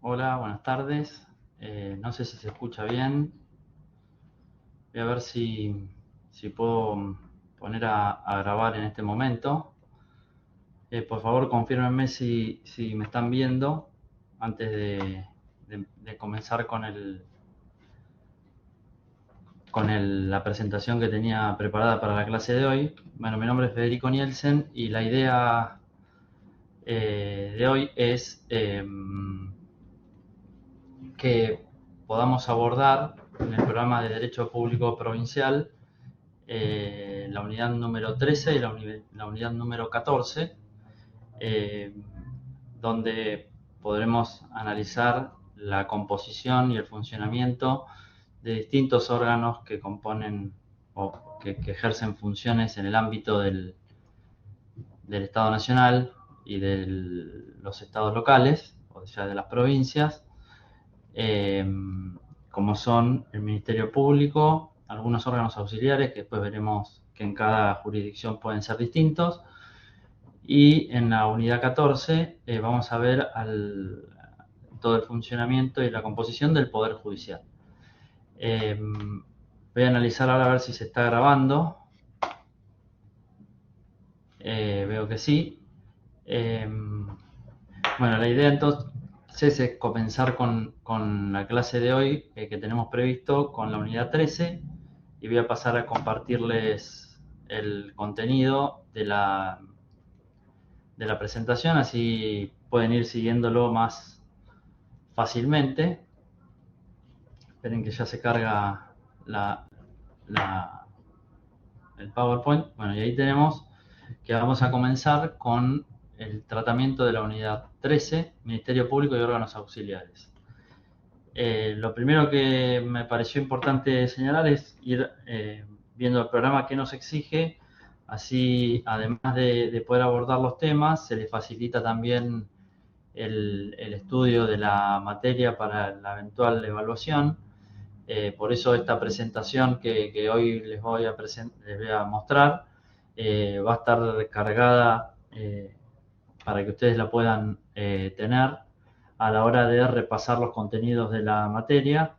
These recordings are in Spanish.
Hola, buenas tardes. No sé si se escucha bien. Voy a ver si puedo poner a grabar en este momento. Por favor, confírmenme si me están viendo antes de comenzar con la presentación que tenía preparada para la clase de hoy. Bueno, mi nombre es Federico Nielsen y la idea de hoy es que podamos abordar en el programa de Derecho Público Provincial la unidad número 13 y la unidad número 14, eh, donde podremos analizar la composición y el funcionamiento de distintos órganos que componen o que ejercen funciones en el ámbito del Estado Nacional y de los estados locales, o sea, de las provincias, eh, como son el Ministerio Público, algunos órganos auxiliares que después veremos que en cada jurisdicción pueden ser distintos, y en la unidad 14 vamos a ver todo el funcionamiento y la composición del Poder Judicial. Voy a analizar ahora a ver si se está grabando. Veo que sí. Bueno, la idea entonces es comenzar con la clase de hoy que tenemos previsto con la unidad 13 y voy a pasar a compartirles el contenido de la presentación, así pueden ir siguiéndolo más fácilmente. Esperen que ya se carga la, la, el PowerPoint. Bueno, y ahí tenemos que vamos a comenzar con el tratamiento de la unidad 13, Ministerio Público y órganos auxiliares. Lo primero que me pareció importante señalar es ir viendo el programa que nos exige, así además de poder abordar los temas, se le facilita también el estudio de la materia para la eventual evaluación. Por eso esta presentación que hoy les voy a mostrar va a estar cargada para que ustedes la puedan tener a la hora de repasar los contenidos de la materia.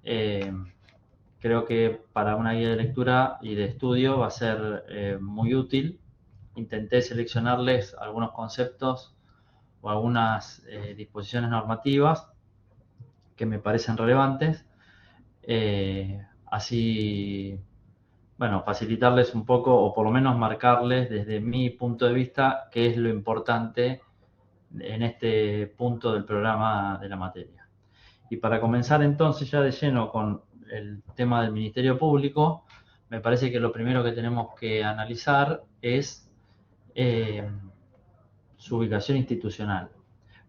Eh, Creo que para una guía de lectura y de estudio va a ser muy útil. Intenté seleccionarles algunos conceptos o algunas disposiciones normativas que me parecen relevantes. Así, bueno, facilitarles un poco o por lo menos marcarles desde mi punto de vista qué es lo importante en este punto del programa de la materia. Y para comenzar entonces ya de lleno con el tema del Ministerio Público, me parece que lo primero que tenemos que analizar es eh, su ubicación institucional.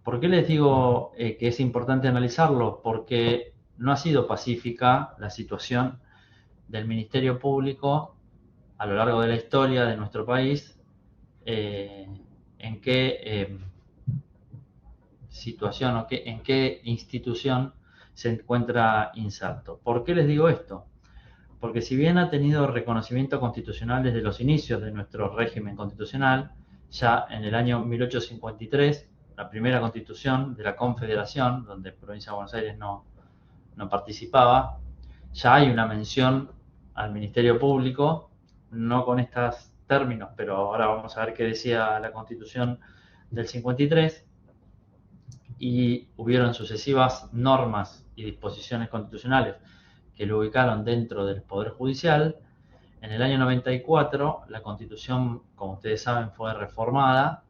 ¿Por qué les digo que es importante analizarlo? Porque no ha sido pacífica la situación del Ministerio Público a lo largo de la historia de nuestro país, eh, en qué situación o en qué institución se encuentra inserto. ¿Por qué les digo esto? Porque si bien ha tenido reconocimiento constitucional desde los inicios de nuestro régimen constitucional, ya en el año 1853, la primera constitución de la Confederación, donde Provincia de Buenos Aires no participaba, ya hay una mención al Ministerio Público, no con estos términos, pero ahora vamos a ver qué decía la Constitución del 53, y hubieron sucesivas normas y disposiciones constitucionales que lo ubicaron dentro del Poder Judicial. En el año 94 la Constitución, como ustedes saben, fue reformada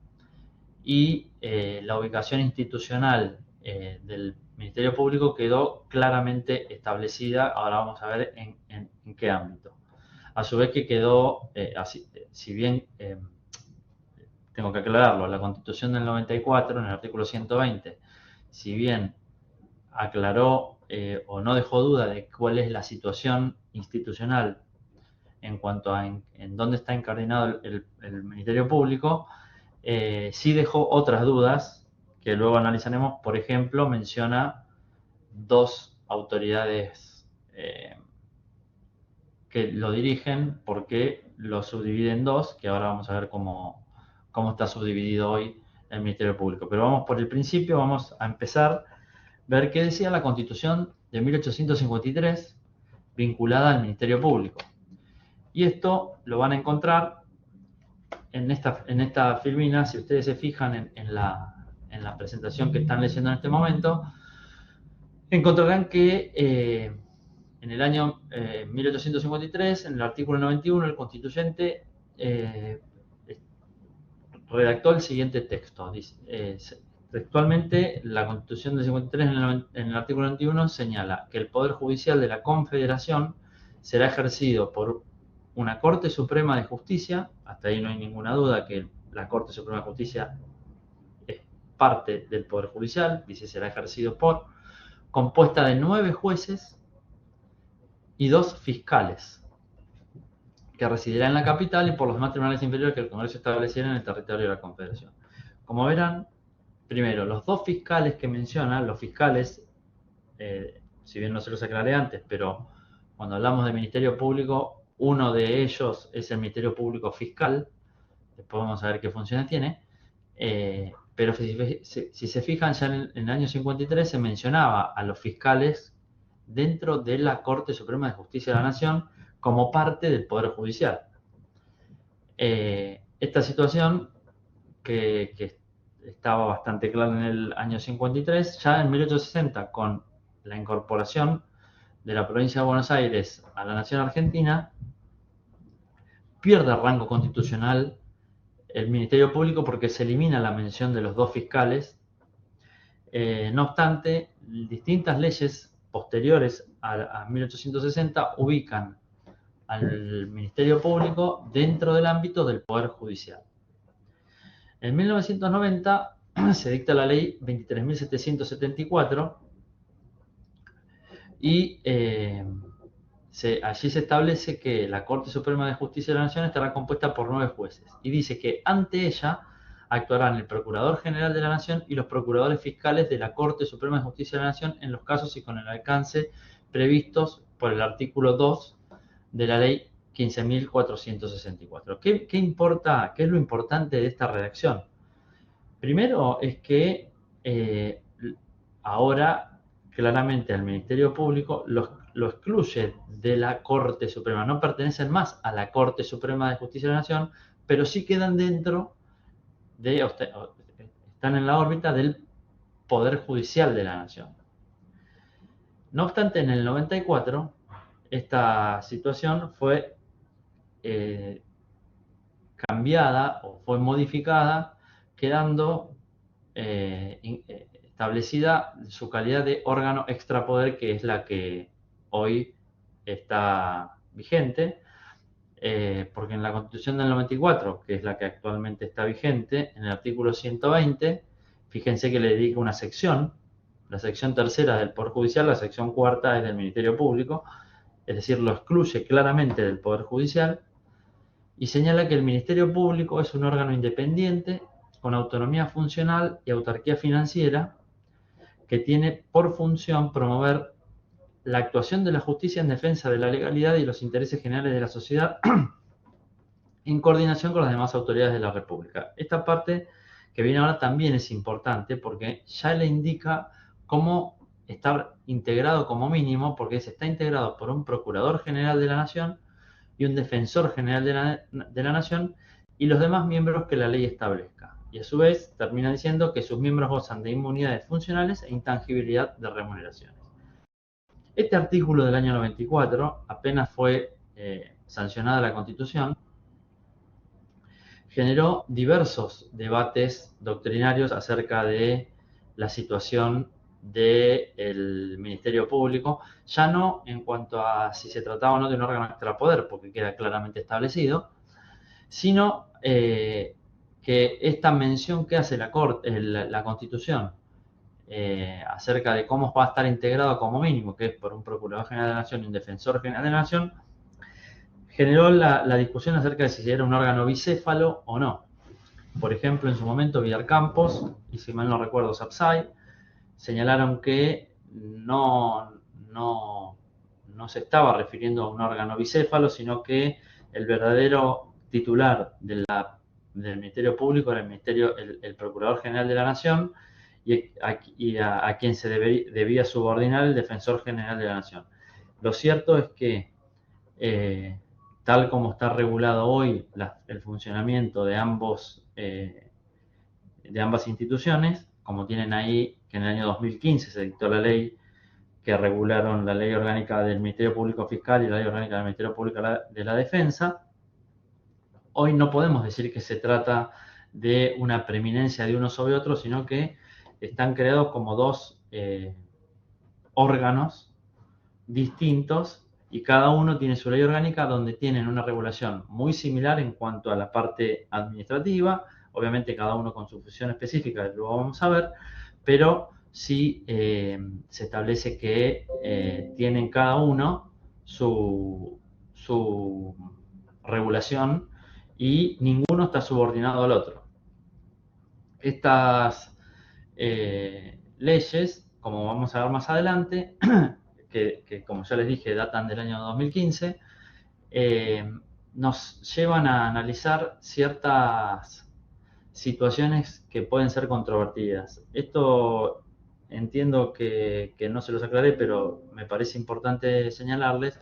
y la ubicación institucional del Ministerio Público quedó claramente establecida. Ahora vamos a ver en qué ámbito. A su vez que quedó, si bien tengo que aclararlo, la Constitución del 94, en el artículo 120, si bien aclaró o no dejó duda de cuál es la situación institucional en cuanto a en dónde está incardinado el Ministerio Público, sí dejó otras dudas que luego analizaremos. Por ejemplo, menciona dos autoridades que lo dirigen, porque lo subdivide en dos, que ahora vamos a ver cómo está subdividido hoy el Ministerio Público. Pero vamos por el principio, vamos a empezar ver qué decía la Constitución de 1853 vinculada al Ministerio Público. Y esto lo van a encontrar en esta filmina. Si ustedes se fijan en la presentación que están leyendo en este momento, encontrarán que en el año 1853, en el artículo 91, el constituyente redactó el siguiente texto. Textualmente, la Constitución del 53 en el artículo 91 señala que el Poder Judicial de la Confederación será ejercido por una Corte Suprema de Justicia. Hasta ahí no hay ninguna duda que la Corte Suprema de Justicia es parte del Poder Judicial, dice será ejercido por, compuesta de 9 jueces y 2 fiscales, que residirá en la capital y por los demás tribunales inferiores que el Congreso estableciera en el territorio de la Confederación. Como verán, primero, los 2 fiscales que mencionan, los fiscales, si bien no se los aclaré antes, pero cuando hablamos de Ministerio Público, uno de ellos es el Ministerio Público Fiscal, después vamos a ver qué funciones tiene, pero si se fijan, ya en el año 53 se mencionaba a los fiscales dentro de la Corte Suprema de Justicia de la Nación como parte del Poder Judicial. Esta situación, que estaba bastante clara en el año 53, ya en 1860, con la incorporación de la provincia de Buenos Aires a la Nación Argentina, pierde rango constitucional el Ministerio Público porque se elimina la mención de los 2 fiscales. No obstante, distintas leyes posteriores a 1860 ubican al Ministerio Público dentro del ámbito del Poder Judicial. En 1990 se dicta la ley 23.774 y allí se establece que la Corte Suprema de Justicia de la Nación estará compuesta por 9 jueces y dice que ante ella actuarán el Procurador General de la Nación y los procuradores fiscales de la Corte Suprema de Justicia de la Nación en los casos y con el alcance previstos por el artículo 2 de la ley 15.464. ¿Qué importa? ¿Qué es lo importante de esta redacción? Primero es que ahora claramente al Ministerio Público lo excluye de la Corte Suprema. No pertenecen más a la Corte Suprema de Justicia de la Nación, pero sí quedan dentro están en la órbita del Poder Judicial de la Nación. No obstante, en el 94, esta situación fue cambiada o fue modificada, quedando establecida su calidad de órgano extrapoder, que es la que hoy está vigente, porque en la Constitución del 94, que es la que actualmente está vigente, en el artículo 120, fíjense que le dedica una sección, la sección tercera del Poder Judicial, la sección cuarta es del Ministerio Público, es decir, lo excluye claramente del Poder Judicial y señala que el Ministerio Público es un órgano independiente con autonomía funcional y autarquía financiera que tiene por función promover la actuación de la justicia en defensa de la legalidad y los intereses generales de la sociedad en coordinación con las demás autoridades de la República. Esta parte que viene ahora también es importante porque ya le indica cómo estar integrado como mínimo, porque está integrado por un Procurador General de la Nación y un Defensor General de la Nación y los demás miembros que la ley establezca. Y a su vez termina diciendo que sus miembros gozan de inmunidades funcionales e intangibilidad de remuneraciones. Este artículo del año 94, apenas fue sancionada la Constitución, generó diversos debates doctrinarios acerca de la situación del Ministerio Público, ya no en cuanto a si se trataba o no de un órgano extrapoder, porque queda claramente establecido, sino que esta mención que hace la Constitución acerca de cómo va a estar integrado como mínimo, que es por un Procurador General de la Nación y un Defensor General de la Nación, generó la discusión acerca de si era un órgano bicéfalo o no. Por ejemplo, en su momento Villarcampos, y si mal no recuerdo Sapsay, señalaron que no se estaba refiriendo a un órgano bicéfalo, sino que el verdadero titular del Ministerio Público era el Procurador General de la Nación a quien se debía subordinar el Defensor General de la Nación. Lo cierto es que, tal como está regulado hoy el funcionamiento de ambas instituciones, como tienen ahí que en el año 2015 se dictó la ley que regularon la Ley Orgánica del Ministerio Público Fiscal y la Ley Orgánica del Ministerio Público de la Defensa, hoy no podemos decir que se trata de una preeminencia de uno sobre otro, sino que están creados como dos órganos distintos y cada uno tiene su ley orgánica donde tienen una regulación muy similar en cuanto a la parte administrativa, obviamente cada uno con su función específica, lo vamos a ver, pero sí se establece que tienen cada uno su regulación y ninguno está subordinado al otro. Estas leyes, como vamos a ver más adelante, que como ya les dije datan del año 2015, nos llevan a analizar ciertas situaciones que pueden ser controvertidas. Esto entiendo que no se los aclaré, pero me parece importante señalarles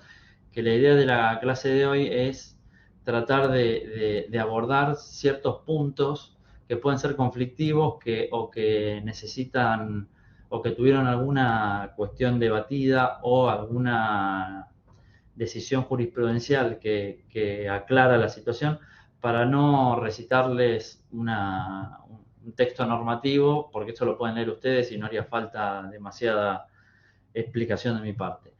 que la idea de la clase de hoy es tratar de abordar ciertos puntos que pueden ser conflictivos o que necesitan o que tuvieron alguna cuestión debatida o alguna decisión jurisprudencial que aclara la situación, para no recitarles un texto normativo, porque eso lo pueden leer ustedes y no haría falta demasiada explicación de mi parte.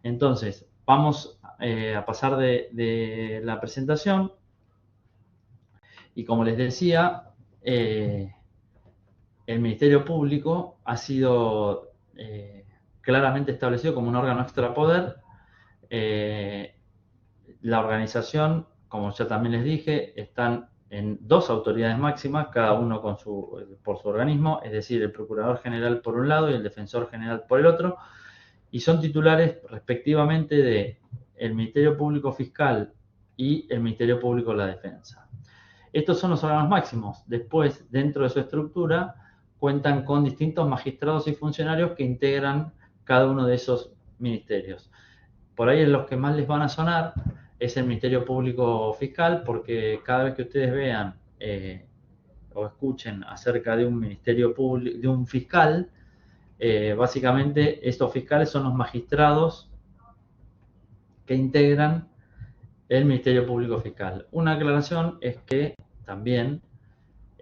Entonces, vamos a pasar de la presentación y, como les decía, el Ministerio Público ha sido claramente establecido como un órgano extrapoder. La organización, como ya también les dije, están en dos autoridades máximas, cada uno por su organismo, es decir, el Procurador General por un lado y el Defensor General por el otro, y son titulares respectivamente de el Ministerio Público Fiscal y el Ministerio Público de la Defensa. Estos son los órganos máximos. Después, dentro de su estructura, cuentan con distintos magistrados y funcionarios que integran cada uno de esos ministerios. Por ahí los que más les van a sonar es el Ministerio Público Fiscal, porque cada vez que ustedes vean o escuchen acerca de un ministerio público, de un fiscal, básicamente estos fiscales son los magistrados que integran el Ministerio Público Fiscal. Una aclaración es que también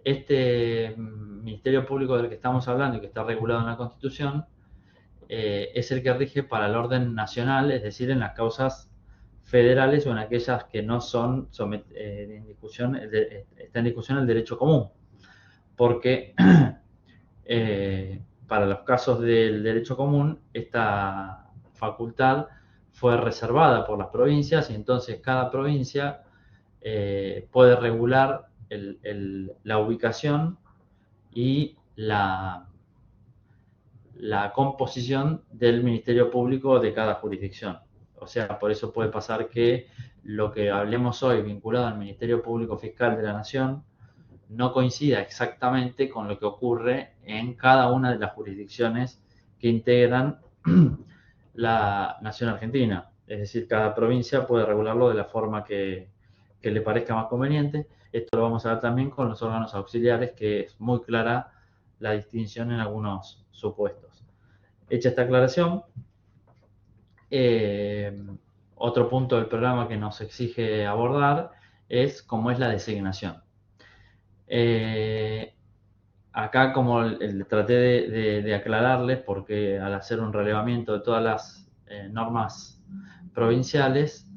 este Ministerio Público del que estamos hablando y que está regulado en la Constitución es el que rige para el orden nacional, es decir, en las causas federales o en aquellas que no son en discusión, está en discusión el derecho común, porque para los casos del derecho común esta facultad fue reservada por las provincias y entonces cada provincia puede regular la ubicación y la composición del Ministerio Público de cada jurisdicción. O sea, por eso puede pasar que lo que hablemos hoy vinculado al Ministerio Público Fiscal de la Nación no coincida exactamente con lo que ocurre en cada una de las jurisdicciones que integran la Nación Argentina. Es decir, cada provincia puede regularlo de la forma que le parezca más conveniente. Esto lo vamos a ver también con los órganos auxiliares, que es muy clara la distinción en algunos supuestos. Hecha esta aclaración, otro punto del programa que nos exige abordar es cómo es la designación. Acá, como traté de aclararles, porque al hacer un relevamiento de todas las normas provinciales,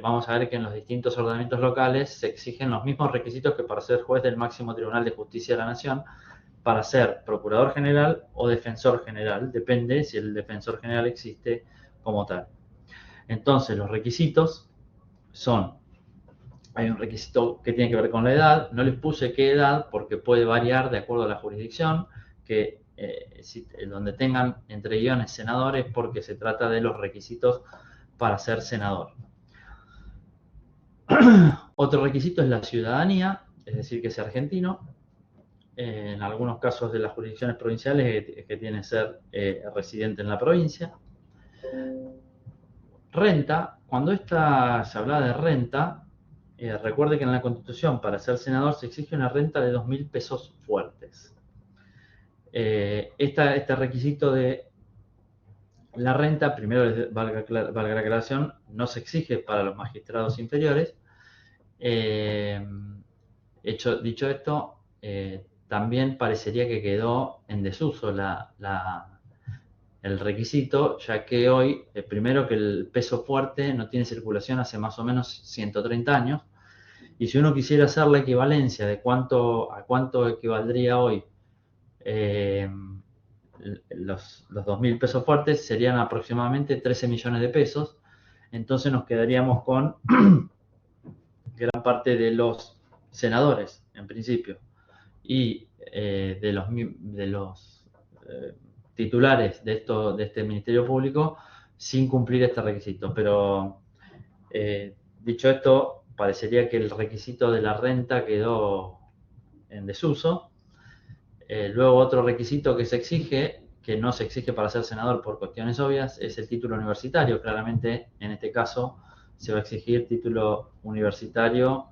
vamos a ver que en los distintos ordenamientos locales se exigen los mismos requisitos que para ser juez del máximo Tribunal de Justicia de la Nación, para ser procurador general o defensor general, depende si el defensor general existe como tal. Entonces, los requisitos son: hay un requisito que tiene que ver con la edad. No les puse qué edad porque puede variar de acuerdo a la jurisdicción, que donde tengan entre guiones senadores, porque se trata de los requisitos para ser senador. Otro requisito es la ciudadanía, es decir, que sea argentino. en algunos casos de las jurisdicciones provinciales que tiene que ser residente en la provincia. Renta, cuando se habla de renta, recuerde que en la Constitución para ser senador se exige una renta de 2.000 pesos fuertes. Este requisito de la renta, primero valga la aclaración, no se exige para los magistrados inferiores. Dicho esto, también parecería que quedó en desuso el requisito, ya que hoy, primero que el peso fuerte no tiene circulación hace más o menos 130 años, y si uno quisiera hacer la equivalencia de a cuánto equivaldría hoy los 2.000 pesos fuertes, serían aproximadamente 13 millones de pesos, entonces nos quedaríamos con gran parte de los senadores, en principio, y de los titulares de este Ministerio Público sin cumplir este requisito. Pero dicho esto, parecería que el requisito de la renta quedó en desuso. Luego otro requisito que se exige, que no se exige para ser senador por cuestiones obvias, es el título universitario. Claramente, en este caso, se va a exigir título universitario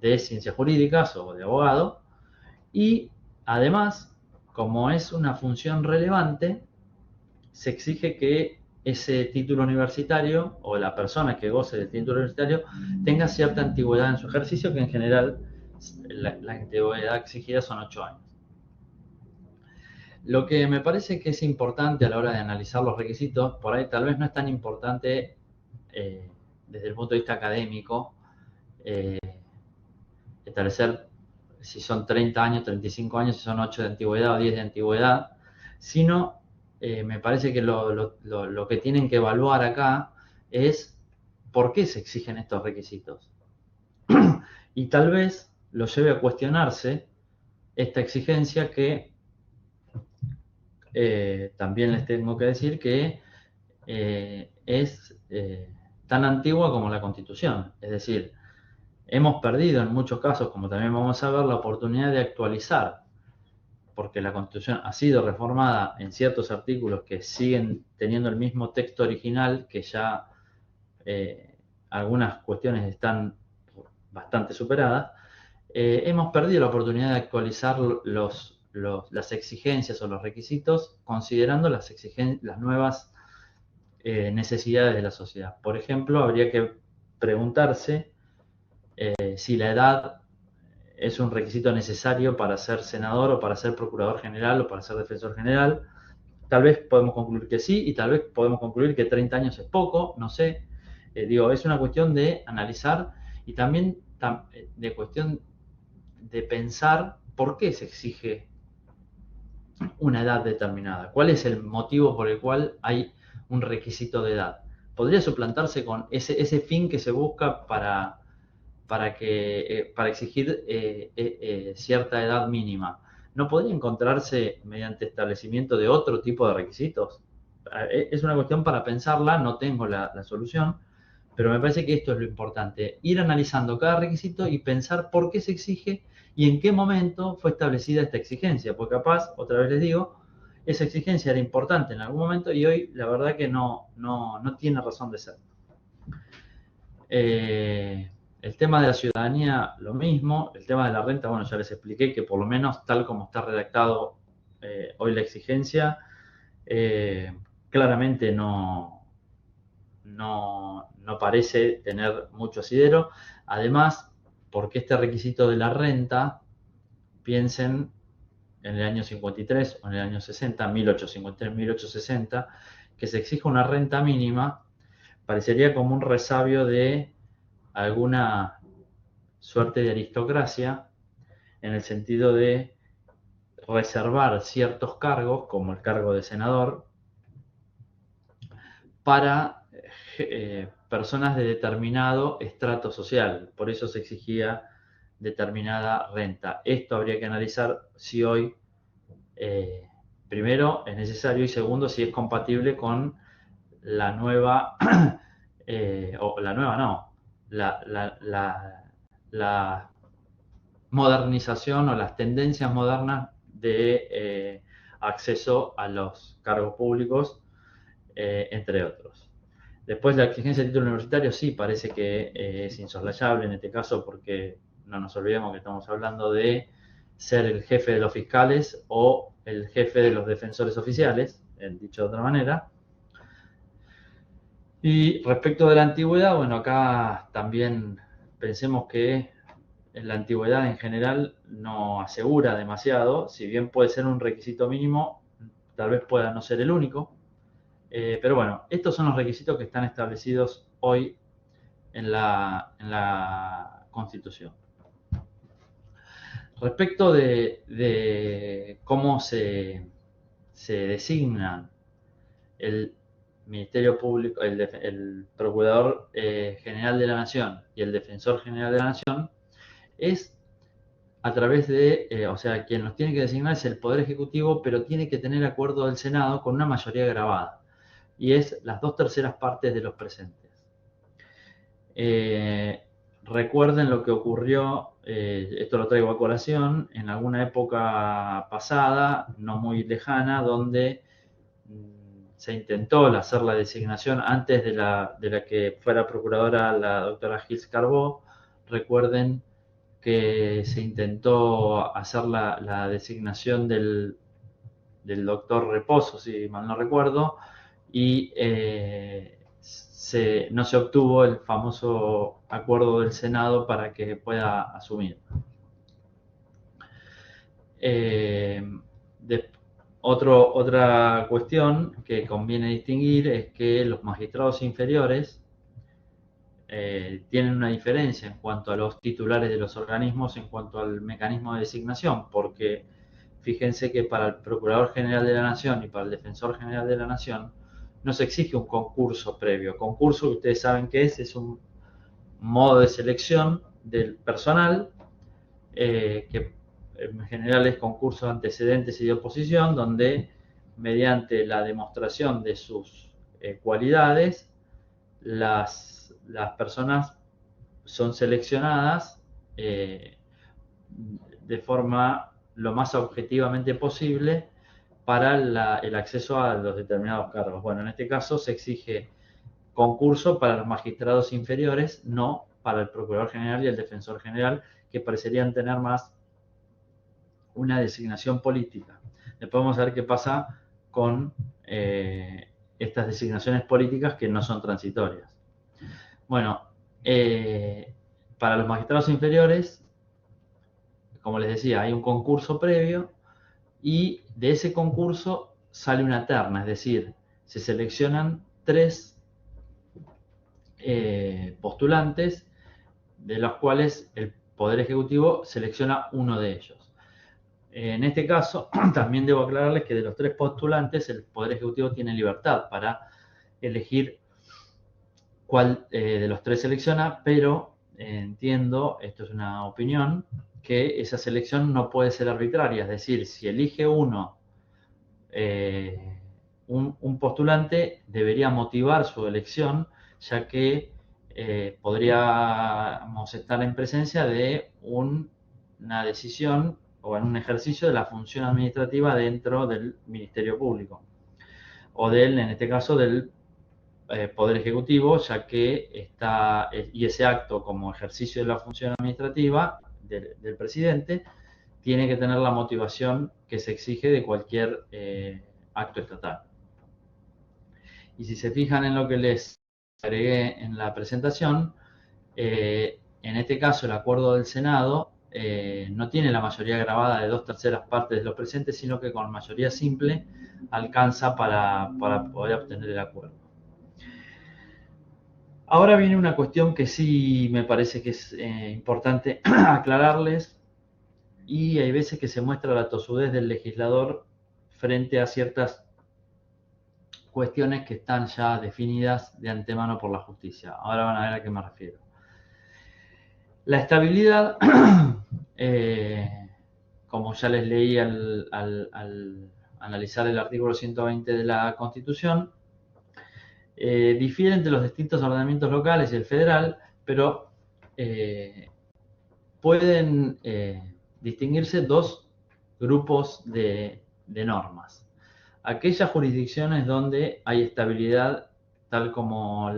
de ciencias jurídicas o de abogado. Y además, como es una función relevante, se exige que ese título universitario o la persona que goce del título universitario tenga cierta antigüedad en su ejercicio, que en general la antigüedad exigida son 8 años. Lo que me parece que es importante a la hora de analizar los requisitos, por ahí tal vez no es tan importante desde el punto de vista académico, establecer si son 30 años, 35 años, si son 8 de antigüedad o 10 de antigüedad, sino me parece que lo que tienen que evaluar acá es por qué se exigen estos requisitos. Y tal vez lo lleve a cuestionarse esta exigencia que también les tengo que decir que es tan antigua como la Constitución. Es decir, hemos perdido en muchos casos, como también vamos a ver, la oportunidad de actualizar, porque la Constitución ha sido reformada en ciertos artículos que siguen teniendo el mismo texto original, que ya algunas cuestiones están bastante superadas. Hemos perdido la oportunidad de actualizar las exigencias o los requisitos considerando las nuevas necesidades de la sociedad. Por ejemplo, habría que preguntarse si la edad es un requisito necesario para ser senador o para ser procurador general o para ser defensor general. Tal vez podemos concluir que sí y tal vez podemos concluir que 30 años es poco, no sé. Es una cuestión de analizar y también de cuestión de pensar por qué se exige una edad determinada. ¿Cuál es el motivo por el cual hay un requisito de edad? Podría suplantarse con ese fin que se busca para exigir cierta edad mínima. ¿No podría encontrarse mediante establecimiento de otro tipo de requisitos? Es una cuestión para pensarla, no tengo la solución, pero me parece que esto es lo importante, ir analizando cada requisito y pensar por qué se exige y en qué momento fue establecida esta exigencia, porque capaz, otra vez les digo, esa exigencia era importante en algún momento y hoy la verdad que no tiene razón de ser. El tema de la ciudadanía, lo mismo. El tema de la renta, bueno, ya les expliqué que por lo menos tal como está redactado hoy la exigencia, claramente no parece tener mucho asidero. Además, porque este requisito de la renta, piensen en el año 53 o en el año 60, 1853, 1860, que se exija una renta mínima, parecería como un resabio de alguna suerte de aristocracia, en el sentido de reservar ciertos cargos, como el cargo de senador, para personas de determinado estrato social. Por eso se exigía determinada renta. Esto habría que analizar si hoy, primero, es necesario y segundo, si es compatible con la nueva, o la nueva no, la modernización o las tendencias modernas de acceso a los cargos públicos, entre otros. Después, la exigencia de título universitario sí parece que es insoslayable en este caso, porque no nos olvidemos que estamos hablando de ser el jefe de los fiscales o el jefe de los defensores oficiales, dicho de otra manera. Y respecto de la antigüedad, bueno, acá también pensemos que la antigüedad en general no asegura demasiado, si bien puede ser un requisito mínimo, tal vez pueda no ser el único. Pero bueno, estos son los requisitos que están establecidos hoy en la Constitución. Respecto de cómo se designan el Ministerio Público, el Procurador General de la Nación y el Defensor General de la Nación, es a través de, o sea, quien los tiene que designar es el Poder Ejecutivo, pero tiene que tener acuerdo del Senado con una mayoría grabada, y es las 2/3 partes de los presentes. Recuerden lo que ocurrió, esto lo traigo a colación, en alguna época pasada, no muy lejana, donde se intentó hacer la designación antes de la que fuera procuradora la doctora Gils Carbó. Recuerden que se intentó hacer la designación del doctor Reposo, si mal no recuerdo, y no se obtuvo el famoso acuerdo del Senado para que pueda asumir. Otra cuestión que conviene distinguir es que los magistrados inferiores tienen una diferencia en cuanto a los titulares de los organismos, en cuanto al mecanismo de designación, porque fíjense que para el Procurador General de la Nación y para el Defensor General de la Nación no se exige un concurso previo. Concurso, que ustedes saben que es un modo de selección del personal, que en general es concurso de antecedentes y de oposición, donde mediante la demostración de sus cualidades, las personas son seleccionadas de forma lo más objetivamente posible para el acceso a los determinados cargos. Bueno, en este caso se exige concurso para los magistrados inferiores, no para el Procurador General y el Defensor General, que parecerían tener más una designación política. Después vamos a ver qué pasa con estas designaciones políticas que no son transitorias. Bueno, para los magistrados inferiores, como les decía, hay un concurso previo y de ese concurso sale una terna, es decir, se seleccionan 3 postulantes, de los cuales el Poder Ejecutivo selecciona uno de ellos. En este caso, también debo aclararles que de los 3 postulantes, el Poder Ejecutivo tiene libertad para elegir cuál de los 3 selecciona, pero entiendo, esto es una opinión, que esa selección no puede ser arbitraria, es decir, si elige uno, un postulante debería motivar su elección, ya que podríamos estar en presencia de una decisión o en un ejercicio de la función administrativa dentro del Ministerio Público, o en este caso, del Poder Ejecutivo, ya que y ese acto como ejercicio de la función administrativa del presidente tiene que tener la motivación que se exige de cualquier acto estatal. Y si se fijan en lo que les agregué en la presentación, en este caso el acuerdo del Senado no tiene la mayoría grabada de 2/3 partes de los presentes, sino que con mayoría simple alcanza para poder obtener el acuerdo. Ahora viene una cuestión que sí me parece que es importante aclararles, y hay veces que se muestra la tosudez del legislador frente a ciertas cuestiones que están ya definidas de antemano por la justicia. Ahora van a ver a qué me refiero. La estabilidad, como ya les leí al analizar el artículo 120 de la Constitución, difiere entre los distintos ordenamientos locales y el federal, pero pueden distinguirse dos grupos de normas. Aquellas jurisdicciones donde hay estabilidad, tal como,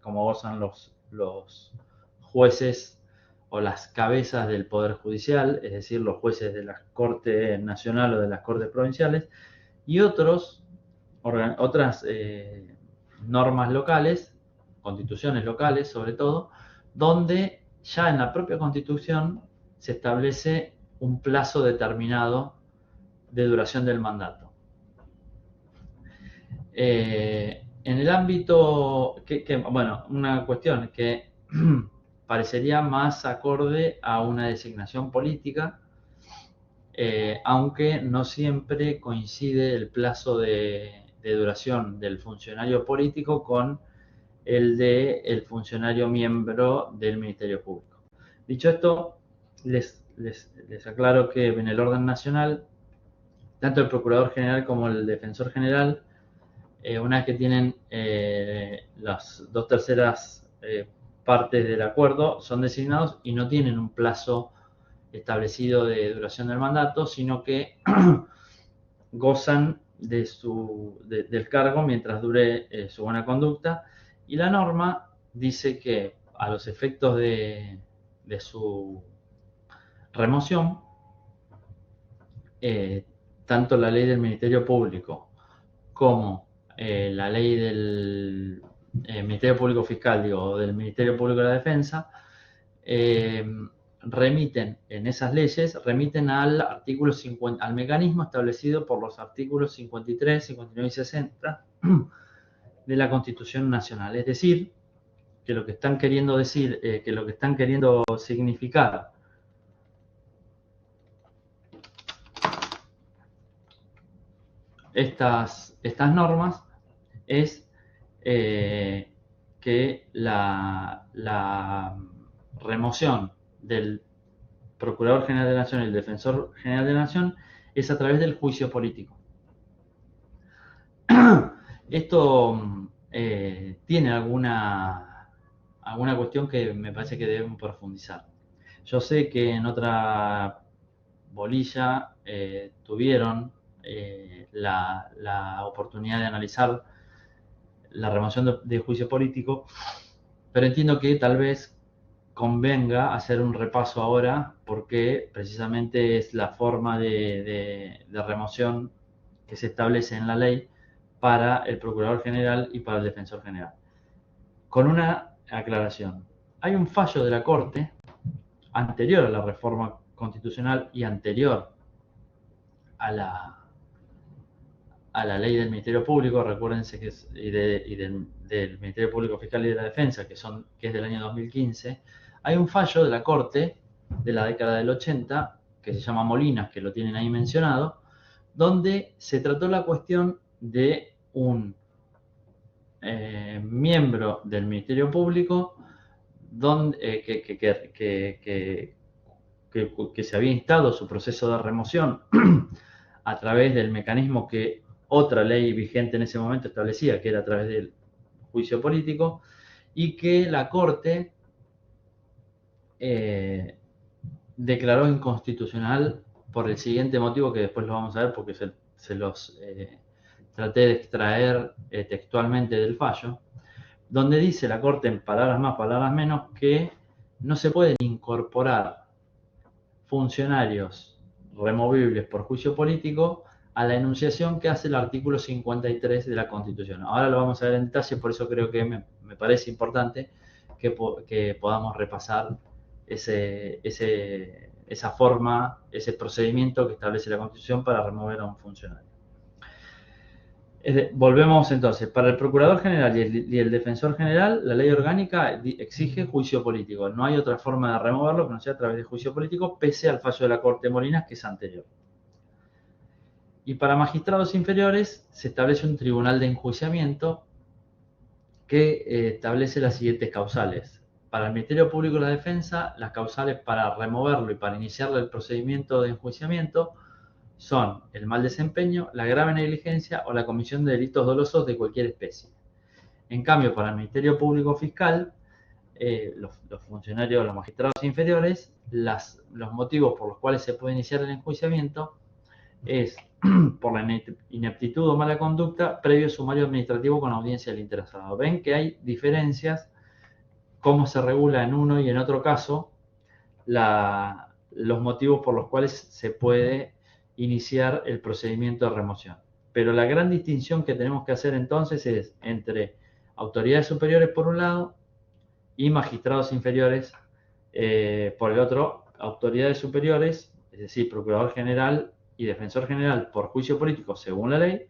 como gozan los jueces o las cabezas del Poder Judicial, es decir, los jueces de la Corte Nacional o de las Cortes Provinciales, y otras normas locales, constituciones locales sobre todo, donde ya en la propia Constitución se establece un plazo determinado de duración del mandato. En el ámbito, bueno, una cuestión que parecería más acorde a una designación política, aunque no siempre coincide el plazo de duración del funcionario político con el del funcionario miembro del Ministerio Público. Dicho esto, les aclaro que en el orden nacional, tanto el Procurador General como el Defensor General, una vez que tienen las 2/3 partes del acuerdo, son designados y no tienen un plazo establecido de duración del mandato, sino que gozan del cargo mientras dure su buena conducta, y la norma dice que a los efectos de su remoción, tanto la ley del Ministerio Público como la ley del Ministerio Público Fiscal, o del Ministerio Público de la Defensa, remiten en esas leyes, remiten al artículo 50, al mecanismo establecido por los artículos 53, 59 y 60 de la Constitución Nacional. Es decir, que lo que están queriendo decir, que lo que están queriendo significar estas normas es que la remoción del Procurador General de la Nación y el Defensor General de la Nación es a través del juicio político. Esto tiene alguna cuestión que me parece que debemos profundizar. Yo sé que en otra bolilla tuvieron la oportunidad de analizar la remoción de juicio político, pero entiendo que tal vez convenga hacer un repaso ahora, porque precisamente es la forma de remoción que se establece en la ley para el Procurador General y para el Defensor General. Con una aclaración. Hay un fallo de la Corte anterior a la reforma constitucional y anterior a la ley del Ministerio Público, recuérdense que es, y del Ministerio Público Fiscal y de la Defensa, que es del año 2015, hay un fallo de la Corte de la década del 80, que se llama Molinas, que lo tienen ahí mencionado, donde se trató la cuestión de un miembro del Ministerio Público que se había instado su proceso de remoción a través del mecanismo que otra ley vigente en ese momento establecía, que era a través del juicio político, y que la Corte declaró inconstitucional por el siguiente motivo, que después lo vamos a ver porque se los traté de extraer textualmente del fallo, donde dice la Corte, en palabras más, palabras menos, que no se pueden incorporar funcionarios removibles por juicio político a la enunciación que hace el artículo 53 de la Constitución. Ahora lo vamos a ver en detalle, por eso creo que me parece importante que podamos repasar esa forma, ese procedimiento que establece la Constitución para remover a un funcionario. Volvemos entonces, para el Procurador General y el Defensor General, la ley orgánica exige juicio político. No hay otra forma de removerlo que no sea a través de juicio político, pese al fallo de la Corte de Molinas, que es anterior. Y para magistrados inferiores se establece un tribunal de enjuiciamiento que establece las siguientes causales. Para el Ministerio Público de la Defensa, las causales para removerlo y para iniciarle el procedimiento de enjuiciamiento son el mal desempeño, la grave negligencia o la comisión de delitos dolosos de cualquier especie. En cambio, para el Ministerio Público Fiscal, los funcionarios, los magistrados inferiores, los motivos por los cuales se puede iniciar el enjuiciamiento es por la ineptitud o mala conducta previo sumario administrativo con audiencia del interesado. Ven que hay diferencias, cómo se regula en uno y en otro caso los motivos por los cuales se puede iniciar el procedimiento de remoción. Pero la gran distinción que tenemos que hacer entonces es entre autoridades superiores por un lado y magistrados inferiores por el otro, autoridades superiores, es decir, procurador general y defensor general por juicio político según la ley,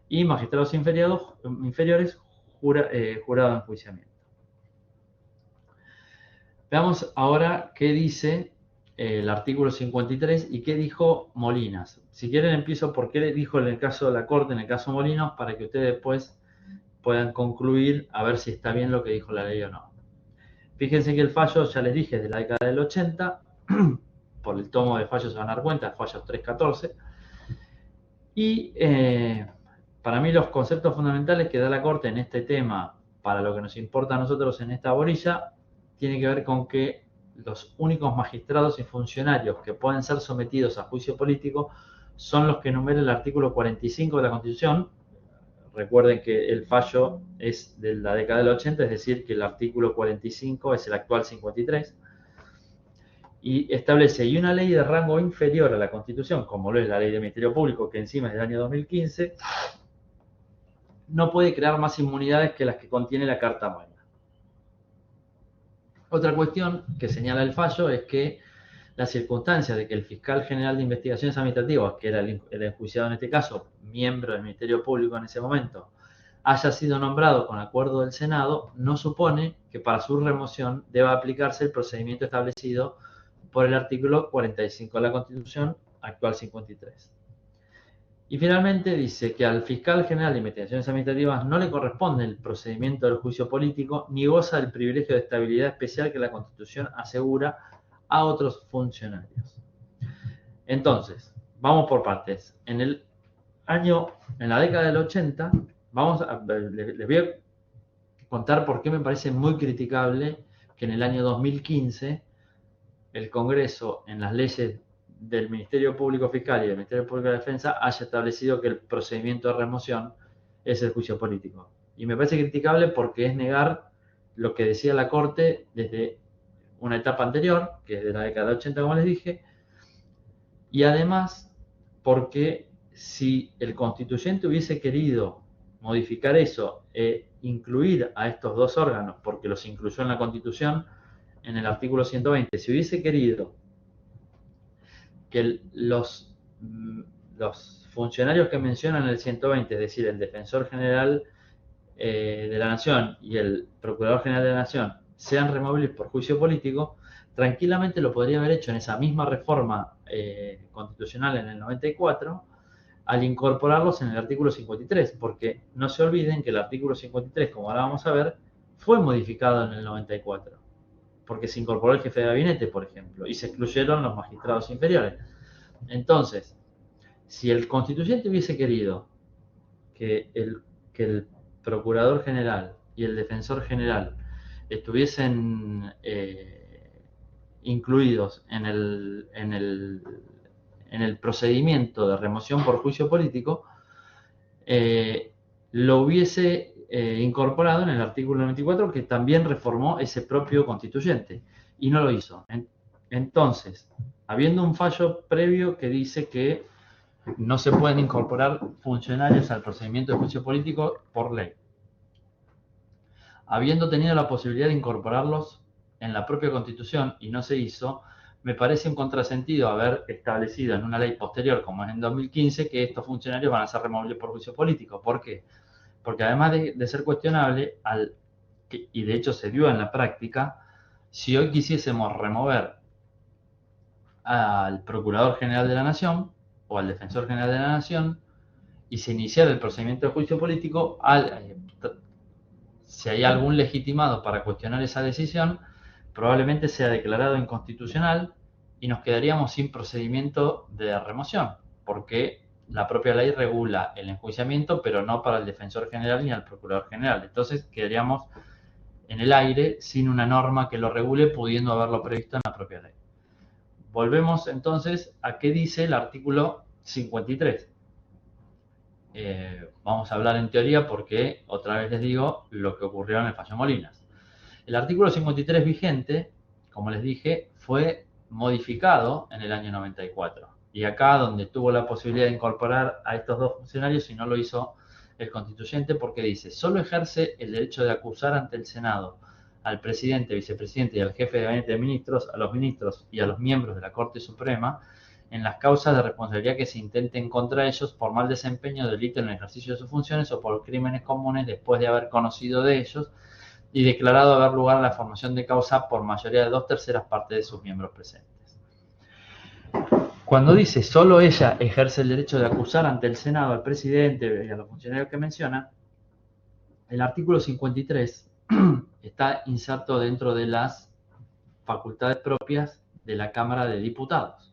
y magistrados inferiores jurado de enjuiciamiento. Veamos ahora qué dice el artículo 53 y qué dijo Molinas. Si quieren empiezo por qué dijo en el caso de la Corte, en el caso Molinos, para que ustedes después puedan concluir a ver si está bien lo que dijo la ley o no. Fíjense que el fallo, ya les dije, es de la década del 80, por el tomo de fallos se van a dar cuenta, fallos 314, y para mí los conceptos fundamentales que da la Corte en este tema, para lo que nos importa a nosotros en esta orilla, tiene que ver con que los únicos magistrados y funcionarios que pueden ser sometidos a juicio político son los que enumera el artículo 45 de la Constitución. Recuerden que el fallo es de la década del 80, es decir, que el artículo 45 es el actual 53, y establece, y una ley de rango inferior a la Constitución, como lo es la Ley del Ministerio Público, que encima es del año 2015, no puede crear más inmunidades que las que contiene la Carta Magna. Otra cuestión que señala el fallo es que las circunstancias de que el fiscal general de investigaciones administrativas, que era el enjuiciado en este caso, miembro del Ministerio Público en ese momento, haya sido nombrado con acuerdo del Senado, no supone que para su remoción deba aplicarse el procedimiento establecido por el artículo 45 de la Constitución, actual 53. Y finalmente dice que al fiscal general de investigaciones administrativas no le corresponde el procedimiento del juicio político ni goza del privilegio de estabilidad especial que la Constitución asegura a otros funcionarios. Entonces, vamos por partes. En la década del 80, les voy a contar por qué me parece muy criticable que en el año 2015 el Congreso, en las leyes del Ministerio Público Fiscal y del Ministerio Público de Defensa, haya establecido que el procedimiento de remoción es el juicio político. Y me parece criticable porque es negar lo que decía la Corte desde una etapa anterior, que es de la década de 80, como les dije, y además porque si el constituyente hubiese querido modificar eso e incluir a estos dos órganos, porque los incluyó en la Constitución, en el artículo 120, si hubiese querido que los funcionarios que mencionan el 120, es decir, el defensor general de la Nación y el procurador general de la Nación, sean removibles por juicio político, tranquilamente lo podría haber hecho en esa misma reforma constitucional en el 94, al incorporarlos en el artículo 53, porque no se olviden que el artículo 53, como ahora vamos a ver, fue modificado en el 94, porque se incorporó el jefe de gabinete, por ejemplo, y se excluyeron los magistrados inferiores. Entonces, si el constituyente hubiese querido que el procurador general y el defensor general estuviesen incluidos en el procedimiento de remoción por juicio político, lo hubiese incorporado en el artículo 94, que también reformó ese propio constituyente, y no lo hizo. Entonces, habiendo un fallo previo que dice que no se pueden incorporar funcionarios al procedimiento de juicio político por ley, habiendo tenido la posibilidad de incorporarlos en la propia Constitución y no se hizo, me parece un contrasentido haber establecido en una ley posterior, como es en 2015, que estos funcionarios van a ser removibles por juicio político. ¿Por qué? Porque además de ser cuestionable, y de hecho se dio en la práctica, si hoy quisiésemos remover al Procurador General de la Nación o al Defensor General de la Nación y se iniciara el procedimiento de juicio político, si hay algún legitimado para cuestionar esa decisión, probablemente sea declarado inconstitucional y nos quedaríamos sin procedimiento de remoción, porque la propia ley regula el enjuiciamiento, pero no para el defensor general ni al procurador general. Entonces quedaríamos en el aire sin una norma que lo regule, pudiendo haberlo previsto en la propia ley. Volvemos entonces a qué dice el artículo 53. Vamos a hablar en teoría porque, otra vez les digo, lo que ocurrió en el fallo Molinas. El artículo 53 vigente, como les dije, fue modificado en el año 94. Y acá donde tuvo la posibilidad de incorporar a estos dos funcionarios, y no lo hizo el constituyente, porque dice, solo ejerce el derecho de acusar ante el Senado al presidente, vicepresidente y al jefe de gabinete de ministros, a los ministros y a los miembros de la Corte Suprema, en las causas de responsabilidad que se intenten contra ellos por mal desempeño, delito en el ejercicio de sus funciones o por crímenes comunes después de haber conocido de ellos y declarado haber lugar a la formación de causa por mayoría de 2/3 partes de sus miembros presentes. Cuando dice solo ella ejerce el derecho de acusar ante el Senado al presidente y a los funcionarios que menciona, el artículo 53 está inserto dentro de las facultades propias de la Cámara de Diputados.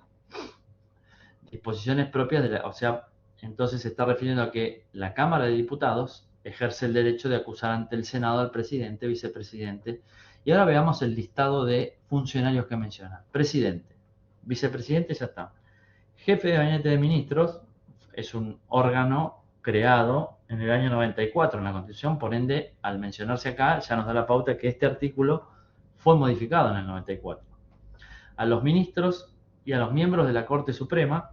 Disposiciones propias de la, o sea, entonces se está refiriendo a que la Cámara de Diputados ejerce el derecho de acusar ante el Senado al presidente, vicepresidente. Y ahora veamos el listado de funcionarios que menciona. Presidente, vicepresidente, ya está. Jefe de gabinete de ministros es un órgano creado en el año 94 en la Constitución, por ende, al mencionarse acá, ya nos da la pauta que este artículo fue modificado en el 94. A los ministros y a los miembros de la Corte Suprema,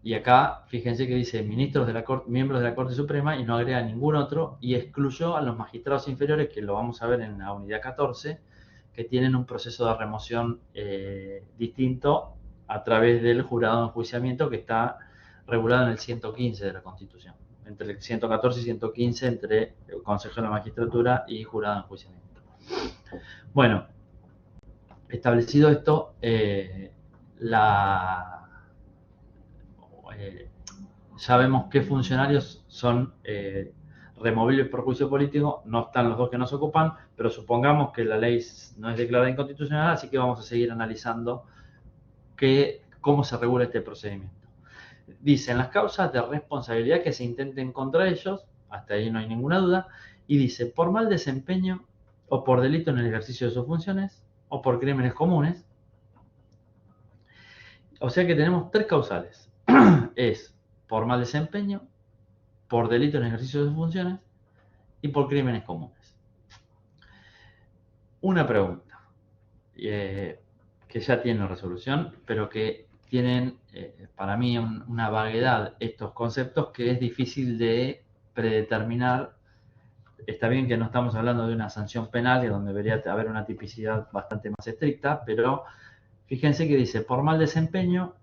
y acá fíjense que dice ministros de la Corte, miembros de la Corte Suprema, y no agrega ningún otro, y excluyó a los magistrados inferiores, que lo vamos a ver en la unidad 14, que tienen un proceso de remoción distinto a través del jurado de enjuiciamiento, que está regulado en el 115 de la Constitución, entre el 114 y 115, entre el Consejo de la Magistratura y jurado de enjuiciamiento. Bueno, establecido esto, ya vemos qué funcionarios son removibles por juicio político. No están los dos que nos ocupan, pero supongamos que la ley no es declarada inconstitucional, así que vamos a seguir analizando cómo se regula este procedimiento. Dice, en las causas de responsabilidad que se intenten contra ellos, hasta ahí no hay ninguna duda, y dice, por mal desempeño o por delito en el ejercicio de sus funciones o por crímenes comunes. O sea que tenemos tres causales. Es por mal desempeño, por delito en el ejercicio de sus funciones y por crímenes comunes. Una pregunta que ya tiene resolución, pero que tienen para mí una vaguedad estos conceptos que es difícil de predeterminar. Está bien que no estamos hablando de una sanción penal, y donde debería haber una tipicidad bastante más estricta, pero fíjense que dice por mal desempeño.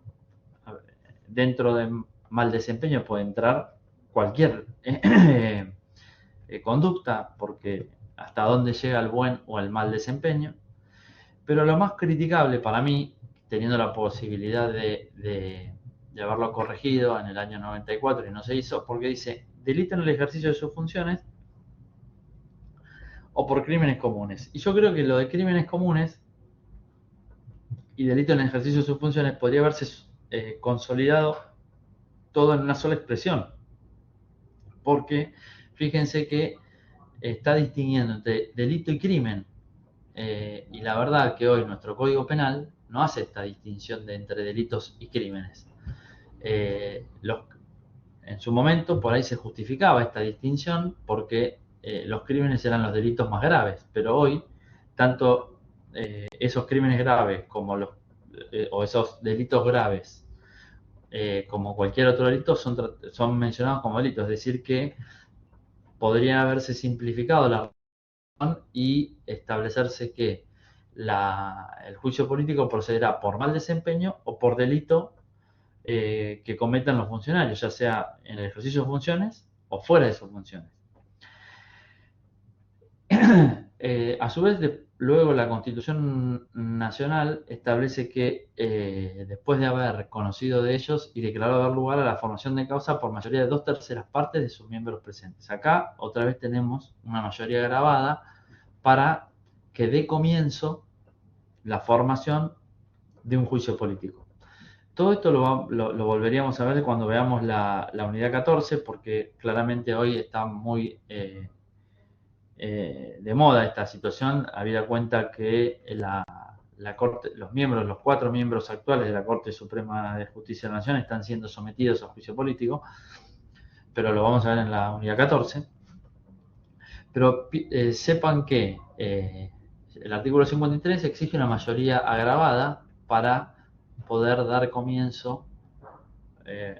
Dentro de mal desempeño puede entrar cualquier conducta, porque hasta dónde llega el buen o el mal desempeño. Pero lo más criticable para mí, teniendo la posibilidad de haberlo corregido en el año 94 y no se hizo, porque dice delito en el ejercicio de sus funciones o por crímenes comunes. Y yo creo que lo de crímenes comunes y delito en el ejercicio de sus funciones podría haberse consolidado todo en una sola expresión, porque fíjense que está distinguiendo entre delito y crimen, y la verdad que hoy nuestro Código Penal no hace esta distinción entre delitos y crímenes. En su momento por ahí se justificaba esta distinción porque los crímenes eran los delitos más graves, pero hoy tanto esos crímenes graves como o esos delitos graves como cualquier otro delito son mencionados como delitos, es decir que podría haberse simplificado la razón y establecerse que el juicio político procederá por mal desempeño o por delito que cometan los funcionarios, ya sea en el ejercicio de funciones o fuera de sus funciones. A su vez, luego la Constitución Nacional establece que después de haber conocido de ellos y declarado dar lugar a la formación de causa por mayoría de 2/3 partes de sus miembros presentes. Acá otra vez tenemos una mayoría grabada para que dé comienzo la formación de un juicio político. Todo esto lo volveríamos a ver cuando veamos la unidad 14, porque claramente hoy está muy de moda esta situación, habida cuenta que la Corte, los 4 miembros actuales de la Corte Suprema de Justicia de la Nación están siendo sometidos a juicio político, pero lo vamos a ver en la unidad 14. Pero sepan que el artículo 53 exige una mayoría agravada para poder dar comienzo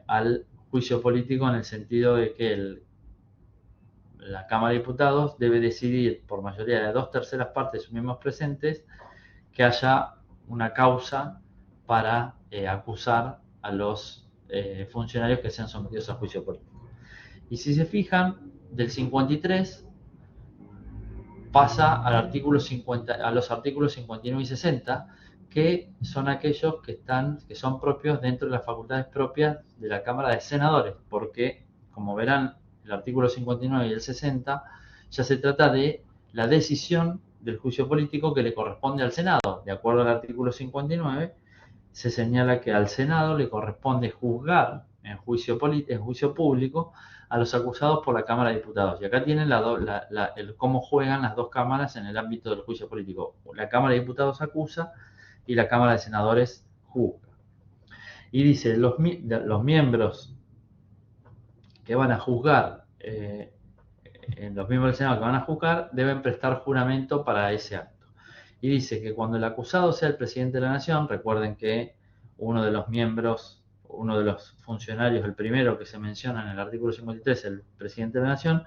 al juicio político, en el sentido de que la Cámara de Diputados debe decidir por mayoría de 2/3 partes de sus miembros presentes que haya una causa para acusar a los funcionarios que sean sometidos a juicio político. Y si se fijan, del 53 pasa al artículo 50, a los artículos 59 y 60, que son aquellos que son propios dentro de las facultades propias de la Cámara de Senadores, porque, como verán, el artículo 59 y el 60 ya se trata de la decisión del juicio político que le corresponde al Senado. De acuerdo al artículo 59, se señala que al Senado le corresponde juzgar en juicio público a los acusados por la Cámara de Diputados. Y acá tienen cómo juegan las dos cámaras en el ámbito del juicio político. La Cámara de Diputados acusa y la Cámara de Senadores juzga. Y dice, los miembros que van a juzgar, los miembros del Senado que van a juzgar, deben prestar juramento para ese acto. Y dice que cuando el acusado sea el presidente de la Nación, recuerden que uno de los funcionarios, el primero que se menciona en el artículo 53, el presidente de la Nación,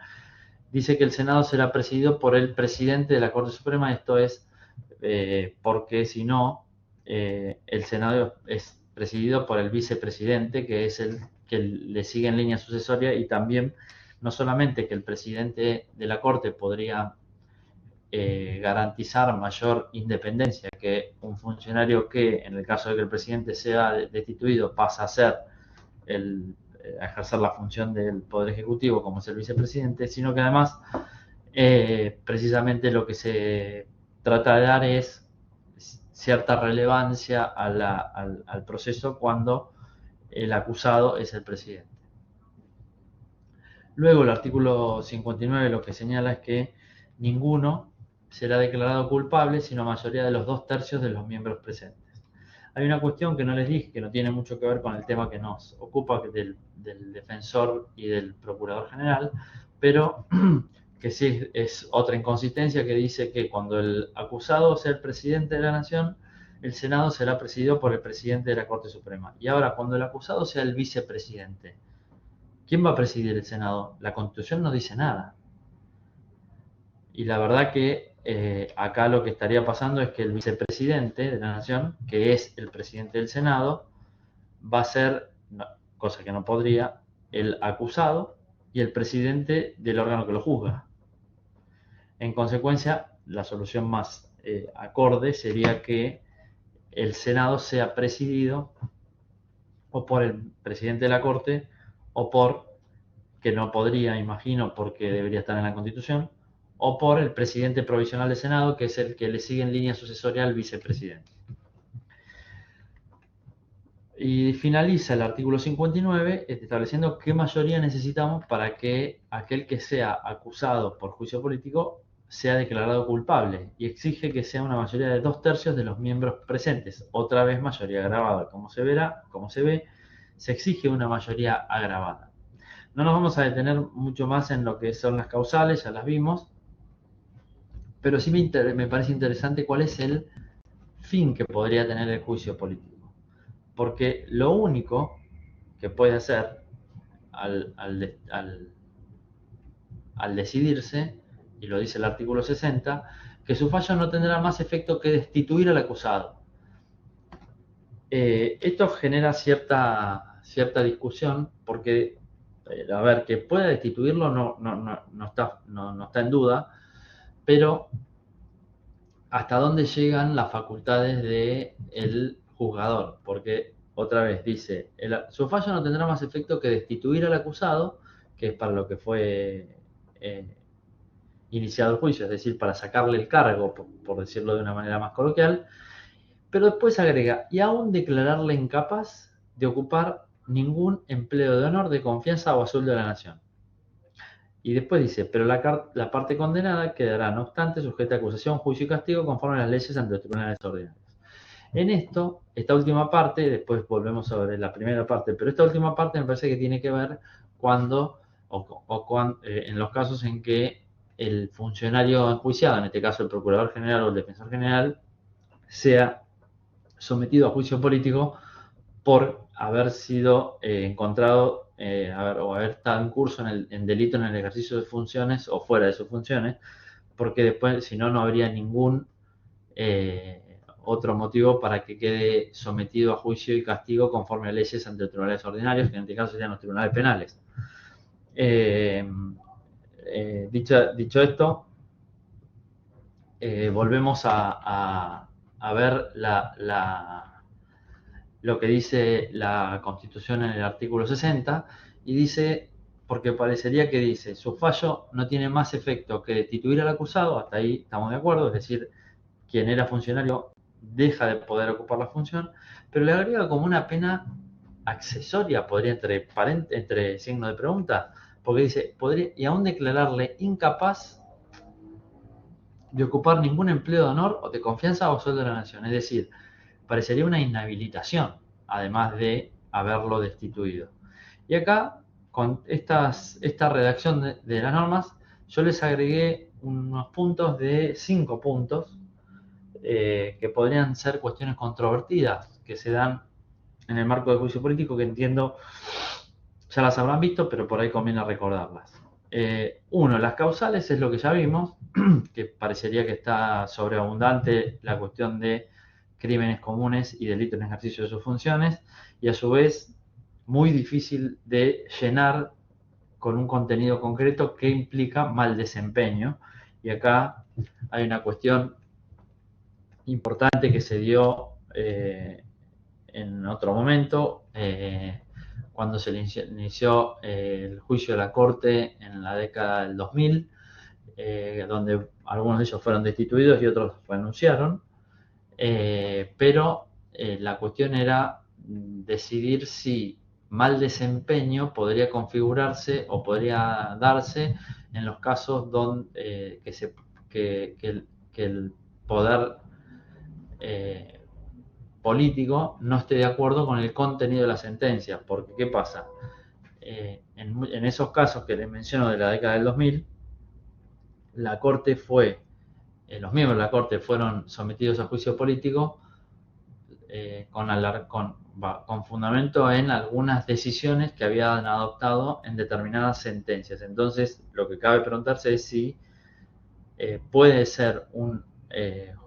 dice que el Senado será presidido por el presidente de la Corte Suprema. Esto es porque si no, el Senado es presidido por el vicepresidente, que es el que le sigue en línea sucesoria, y también no solamente que el presidente de la Corte podría garantizar mayor independencia que un funcionario que, en el caso de que el presidente sea destituido, pasa a ser a ejercer la función del Poder Ejecutivo, como es el vicepresidente, sino que además precisamente lo que se trata de dar es cierta relevancia al proceso cuando el acusado es el presidente. Luego el artículo 59 lo que señala es que ninguno será declarado culpable sino mayoría de los 2/3 de los miembros presentes. Hay una cuestión que no les dije, que no tiene mucho que ver con el tema que nos ocupa, del defensor y del procurador general, pero que sí es otra inconsistencia, que dice que cuando el acusado sea el presidente de la Nación, el Senado será presidido por el presidente de la Corte Suprema. Y ahora, cuando el acusado sea el vicepresidente, ¿quién va a presidir el Senado? La Constitución no dice nada. Y la verdad que acá lo que estaría pasando es que el vicepresidente de la Nación, que es el presidente del Senado, va a ser, cosa que no podría, el acusado y el presidente del órgano que lo juzga. En consecuencia, la solución más acorde sería que el Senado sea presidido o por el presidente de la Corte o por, que no podría, imagino, porque debería estar en la Constitución, o por el presidente provisional del Senado, que es el que le sigue en línea sucesoria al vicepresidente. Y finaliza el artículo 59 estableciendo qué mayoría necesitamos para que aquel que sea acusado por juicio político sea declarado culpable, y exige que sea una mayoría de 2/3 de los miembros presentes. Otra vez mayoría agravada. Como se ve, se exige una mayoría agravada. No nos vamos a detener mucho más en lo que son las causales, ya las vimos, pero sí me parece interesante cuál es el fin que podría tener el juicio político. Porque lo único que puede hacer al decidirse, y lo dice el artículo 60, que su fallo no tendrá más efecto que destituir al acusado. Esto genera cierta discusión, porque, a ver, que pueda destituirlo no está en duda, pero ¿hasta dónde llegan las facultades del juzgador? Porque, otra vez, dice, su fallo no tendrá más efecto que destituir al acusado, que es para lo que fue iniciado el juicio, es decir, para sacarle el cargo, por decirlo de una manera más coloquial, pero después agrega, y aún declararle incapaz de ocupar ningún empleo de honor, de confianza o a sueldo de la Nación. Y después dice, pero la parte condenada quedará, no obstante, sujeta a acusación, juicio y castigo conforme a las leyes ante los tribunales ordinarios. En esto, esta última parte, después volvemos sobre la primera parte, pero esta última parte me parece que tiene que ver cuando, en los casos en que el funcionario enjuiciado, en este caso el procurador general o el defensor general, sea sometido a juicio político por haber sido encontrado o haber estado en curso en delito en el ejercicio de funciones o fuera de sus funciones, porque después, si no, no habría ningún otro motivo para que quede sometido a juicio y castigo conforme a leyes ante los tribunales ordinarios, que en este caso serían los tribunales penales. Dicho esto, volvemos a ver lo que dice la Constitución en el artículo 60 y dice, porque parecería que dice, su fallo no tiene más efecto que destituir al acusado, hasta ahí estamos de acuerdo, es decir, quien era funcionario deja de poder ocupar la función, pero le agrega como una pena accesoria, podría entre signos de pregunta, porque dice, podría y aún declararle incapaz de ocupar ningún empleo de honor o de confianza o sueldo de la nación. Es decir, parecería una inhabilitación, además de haberlo destituido. Y acá, con esta redacción de las normas, yo les agregué unos puntos de 5 puntos que podrían ser cuestiones controvertidas que se dan en el marco del juicio político, que entiendo ya las habrán visto, pero por ahí conviene recordarlas. Uno, las causales es lo que ya vimos, que parecería que está sobreabundante la cuestión de crímenes comunes y delitos en ejercicio de sus funciones, y a su vez muy difícil de llenar con un contenido concreto que implica mal desempeño. Y acá hay una cuestión importante que se dio en otro momento, cuando se inició el juicio de la Corte en la década del 2000, donde algunos de ellos fueron destituidos y otros renunciaron, pero la cuestión era decidir si mal desempeño podría configurarse o podría darse en los casos donde el poder político no esté de acuerdo con el contenido de la sentencia. Porque, ¿qué pasa? En esos casos que les menciono de la década del 2000, la Corte los miembros de la Corte fueron sometidos a juicio político con fundamento en algunas decisiones que habían adoptado en determinadas sentencias. Entonces, lo que cabe preguntarse es si puede ser un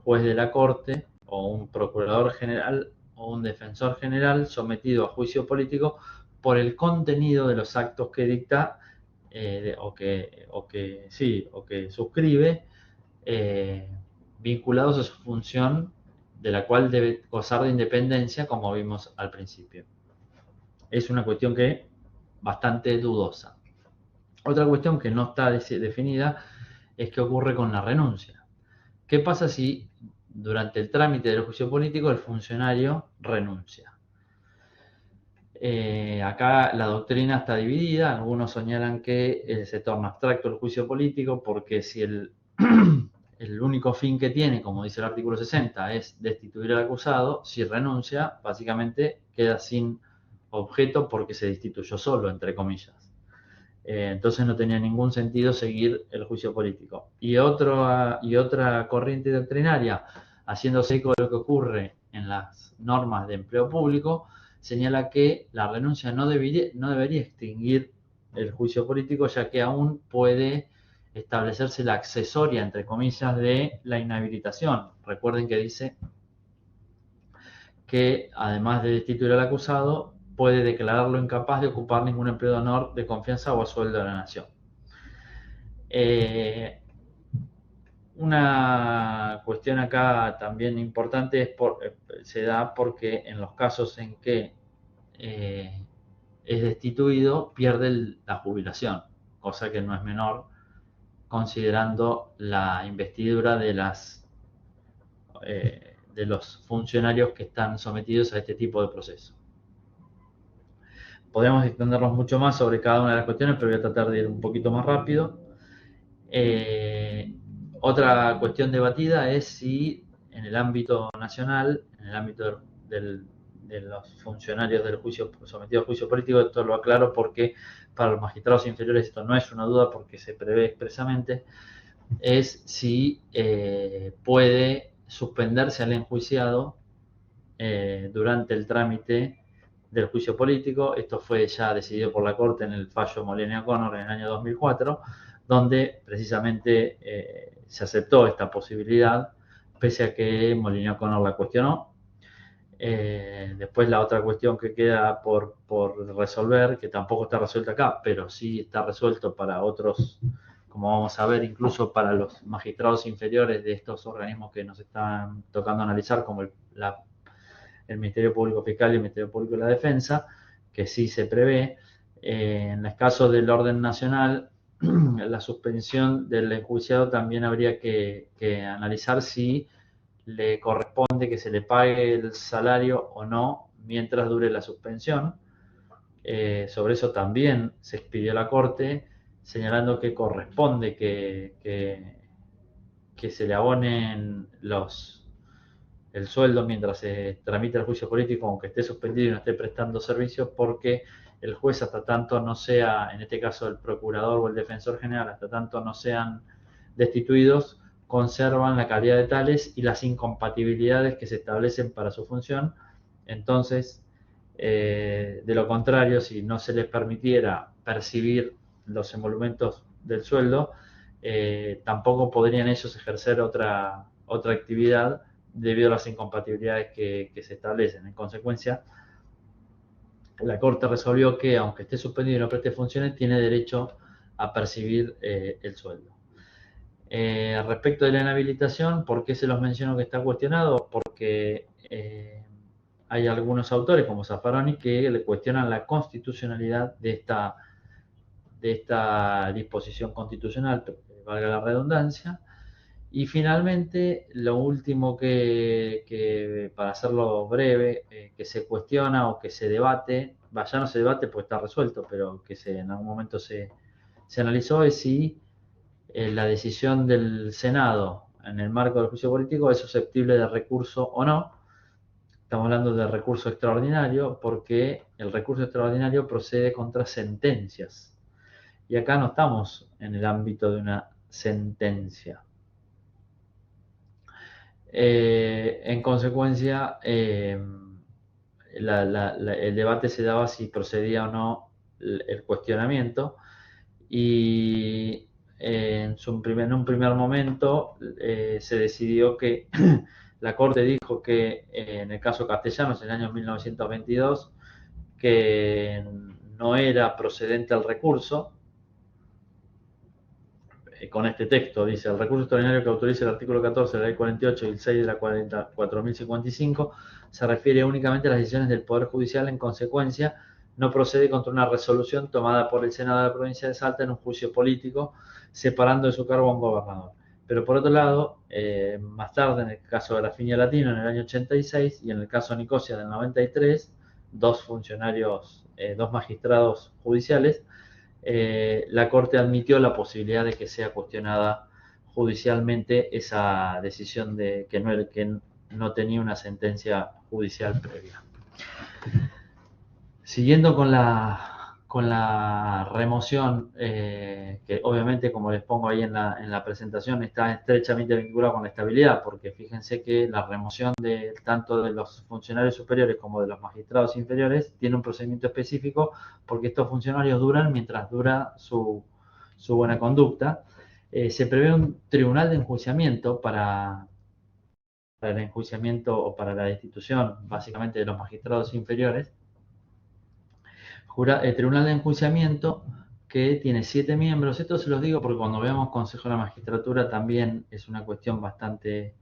juez de la Corte o un procurador general o un defensor general sometido a juicio político por el contenido de los actos que dicta o que suscribe, vinculados a su función, de la cual debe gozar de independencia, como vimos al principio. Es una cuestión que bastante dudosa. Otra cuestión que no está definida es qué ocurre con la renuncia. ¿Qué pasa si durante el trámite del juicio político el funcionario renuncia? Acá la doctrina está dividida. Algunos señalan que se torna abstracto el juicio político porque si el único fin que tiene, como dice el artículo 60, es destituir al acusado, si renuncia, básicamente queda sin objeto porque se destituyó solo, entre comillas. Entonces no tenía ningún sentido seguir el juicio político. Y otra corriente doctrinaria, haciéndose eco de lo que ocurre en las normas de empleo público, señala que la renuncia no debería extinguir el juicio político, ya que aún puede establecerse la accesoria, entre comillas, de la inhabilitación. Recuerden que dice que además de destituir al acusado, puede declararlo incapaz de ocupar ningún empleo de honor, de confianza o a sueldo de la nación. Una cuestión acá también importante se da porque en los casos en que es destituido, pierde la jubilación, cosa que no es menor considerando la investidura de los funcionarios que están sometidos a este tipo de proceso. Podríamos extendernos mucho más sobre cada una de las cuestiones, pero voy a tratar de ir un poquito más rápido. Otra cuestión debatida es si en el ámbito nacional, en el ámbito de los funcionarios del juicio sometidos a juicio político, esto lo aclaro porque para los magistrados inferiores esto no es una duda porque se prevé expresamente, es si puede suspenderse al enjuiciado durante el trámite del juicio político. Esto fue ya decidido por la Corte en el fallo Molina O'Connor en el año 2004, donde precisamente se aceptó esta posibilidad, pese a que Molina O'Connor la cuestionó. Después la otra cuestión que queda por resolver, que tampoco está resuelta acá, pero sí está resuelto para otros, como vamos a ver, incluso para los magistrados inferiores de estos organismos que nos están tocando analizar, como el Ministerio Público Fiscal y el Ministerio Público de la Defensa, que sí se prevé. En el caso del orden nacional, la suspensión del enjuiciado también habría que analizar si le corresponde que se le pague el salario o no mientras dure la suspensión. Sobre eso también se expidió la Corte, señalando que corresponde que se le abonen el sueldo mientras se tramita el juicio político, aunque esté suspendido y no esté prestando servicios, porque el juez, hasta tanto no sea, en este caso el procurador o el defensor general, hasta tanto no sean destituidos, conservan la calidad de tales y las incompatibilidades que se establecen para su función. Entonces, de lo contrario, si no se les permitiera percibir los emolumentos del sueldo, tampoco podrían ellos ejercer otra actividad debido a las incompatibilidades que se establecen. En consecuencia, la Corte resolvió que, aunque esté suspendido y no preste funciones, tiene derecho a percibir el sueldo. Respecto de la inhabilitación, ¿por qué se los menciono que está cuestionado? Porque hay algunos autores, como Zaffaroni, que le cuestionan la constitucionalidad de esta disposición constitucional, valga la redundancia. Y finalmente, lo último que para hacerlo breve, que se cuestiona o que se debate, ya no se debate porque está resuelto, pero que en algún momento se analizó, es si la decisión del Senado en el marco del juicio político es susceptible de recurso o no. Estamos hablando de recurso extraordinario porque el recurso extraordinario procede contra sentencias. Y acá no estamos en el ámbito de una sentencia. En consecuencia, el debate se daba si procedía o no el cuestionamiento y en un primer momento se decidió que la Corte dijo que en el caso Castellanos en el año 1922 que no era procedente el recurso. Con este texto dice: el recurso extraordinario que autoriza el artículo 14 de la ley 48 y el 6 de la 4055 se refiere únicamente a las decisiones del Poder Judicial. En consecuencia, no procede contra una resolución tomada por el Senado de la provincia de Salta en un juicio político, separando de su cargo a un gobernador. Pero por otro lado, más tarde, en el caso de Grafinia Latino en el año 86 y en el caso Nicosia del 93, dos magistrados judiciales, la Corte admitió la posibilidad de que sea cuestionada judicialmente esa decisión de que no tenía una sentencia judicial previa. Siguiendo con la remoción, que obviamente, como les pongo ahí en la presentación, está estrechamente vinculada con la estabilidad, porque fíjense que la remoción tanto de los funcionarios superiores como de los magistrados inferiores tiene un procedimiento específico, porque estos funcionarios duran mientras dura su buena conducta. Se prevé un tribunal de enjuiciamiento para el enjuiciamiento o para la destitución, básicamente, de los magistrados inferiores. El Tribunal de Enjuiciamiento, que tiene 7 miembros. Esto se los digo porque cuando veamos Consejo de la Magistratura también es una cuestión bastante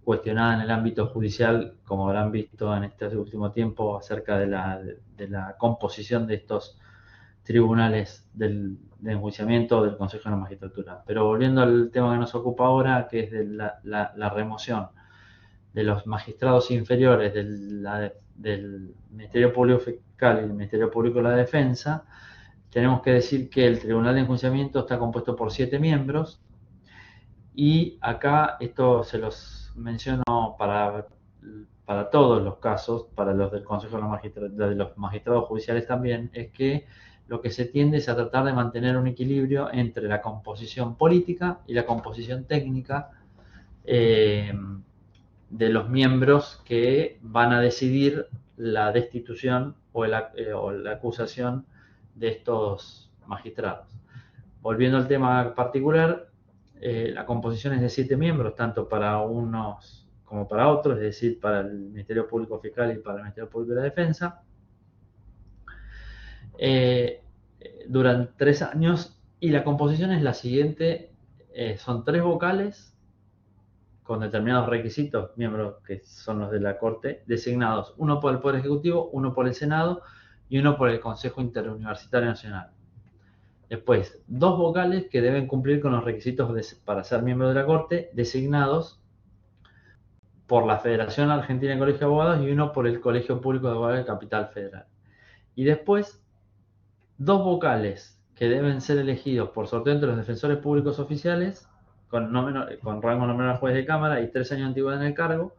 cuestionada en el ámbito judicial, como habrán visto en este último tiempo, acerca de la composición de estos tribunales de enjuiciamiento del Consejo de la Magistratura. Pero volviendo al tema que nos ocupa ahora, que es de la remoción. de los magistrados inferiores del Ministerio Público Fiscal y del Ministerio Público de la Defensa, tenemos que decir que el Tribunal de Enjuiciamiento está compuesto por 7 miembros, y acá esto se los menciono para todos los casos, para los del Consejo de los Magistrados Judiciales también, es que lo que se tiende es a tratar de mantener un equilibrio entre la composición política y la composición técnica de los miembros que van a decidir la destitución o la acusación de estos magistrados. Volviendo al tema particular, la composición es de 7 miembros, tanto para unos como para otros, es decir, para el Ministerio Público Fiscal y para el Ministerio Público de la Defensa. Duran 3 años, y la composición es la siguiente: son 3 vocales con determinados requisitos, miembros que son los de la Corte, designados uno por el Poder Ejecutivo, uno por el Senado y uno por el Consejo Interuniversitario Nacional. Después, 2 vocales que deben cumplir con los requisitos para ser miembro de la Corte, designados por la Federación Argentina de Colegios de Abogados, y uno por el Colegio Público de Abogados de Capital Federal. Y después, 2 vocales que deben ser elegidos por sorteo entre los defensores públicos oficiales, con rango no menor al juez de cámara y 3 años de antigüedad en el cargo,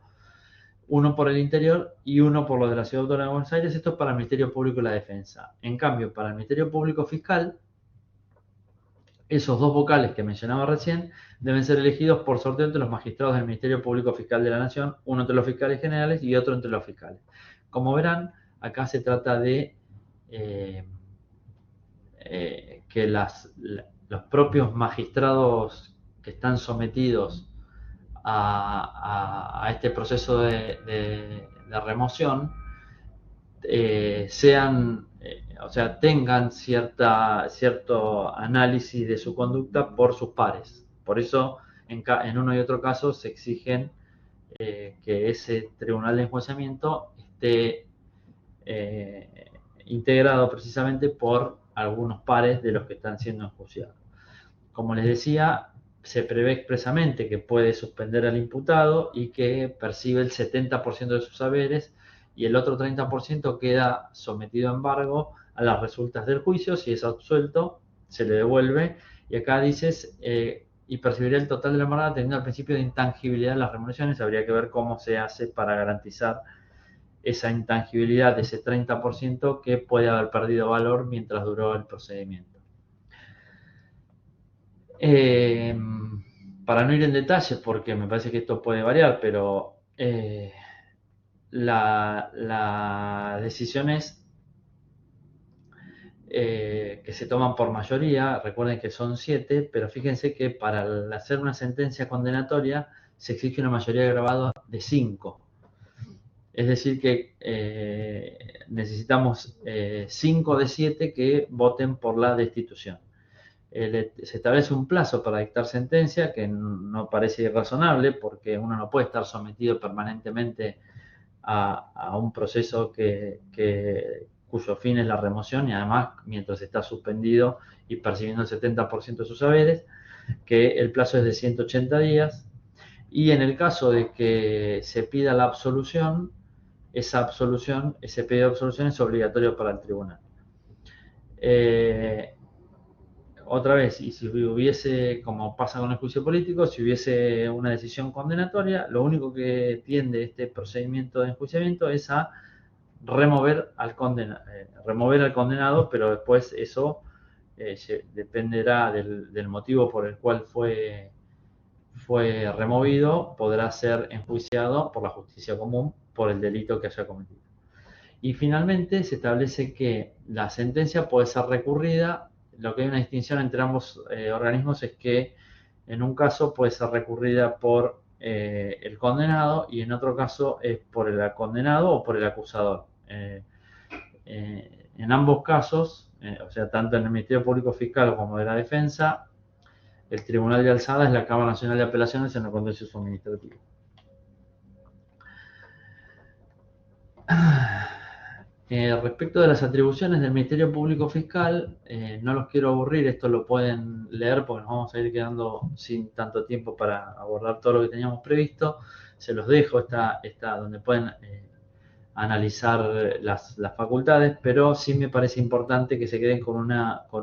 uno por el interior y uno por los de la Ciudad Autónoma de Buenos Aires. Esto es para el Ministerio Público y la Defensa. En cambio, para el Ministerio Público Fiscal, esos 2 vocales que mencionaba recién deben ser elegidos por sorteo entre los magistrados del Ministerio Público Fiscal de la Nación, uno entre los fiscales generales y otro entre los fiscales. Como verán, acá se trata de que los propios magistrados que están sometidos a este proceso de remoción tengan cierto análisis de su conducta por sus pares. Por eso, en uno y otro caso, se exigen que ese tribunal de enjuiciamiento esté integrado precisamente por algunos pares de los que están siendo enjuiciados. Como les decía, se prevé expresamente que puede suspender al imputado y que percibe el 70% de sus haberes, y el otro 30% queda sometido a embargo a las resultas del juicio. Si es absuelto, se le devuelve. Y acá dices, y percibirá el total de la embargada teniendo el principio de intangibilidad de las remuneraciones. Habría que ver cómo se hace para garantizar esa intangibilidad de ese 30% que puede haber perdido valor mientras duró el procedimiento. Para no ir en detalles, porque me parece que esto puede variar, pero las decisiones que se toman por mayoría, recuerden que son 7, pero fíjense que para hacer una sentencia condenatoria se exige una mayoría agravada de 5. Es decir que necesitamos 5 de 7 que voten por la destitución. Se establece un plazo para dictar sentencia que no parece irrazonable, porque uno no puede estar sometido permanentemente a un proceso cuyo fin es la remoción, y además mientras está suspendido y percibiendo el 70% de sus haberes, que el plazo es de 180 días. Y en el caso de que se pida la absolución, ese pedido de absolución es obligatorio para el tribunal. Otra vez, y si hubiese, como pasa con el juicio político, si hubiese una decisión condenatoria, lo único que tiende este procedimiento de enjuiciamiento es a remover al condenado, pero después eso dependerá del motivo por el cual fue removido. Podrá ser enjuiciado por la justicia común por el delito que haya cometido. Y finalmente se establece que la sentencia puede ser recurrida. Lo que hay una distinción entre ambos organismos es que en un caso puede ser recurrida por el condenado, y en otro caso es por el condenado o por el acusador. En ambos casos, tanto en el Ministerio Público Fiscal como de la Defensa, el Tribunal de Alzada es la Cámara Nacional de Apelaciones en el contencioso administrativo. Respecto de las atribuciones del Ministerio Público Fiscal, no los quiero aburrir, esto lo pueden leer porque nos vamos a ir quedando sin tanto tiempo para abordar todo lo que teníamos previsto. Se los dejo, está donde pueden analizar las facultades, pero sí me parece importante que se queden con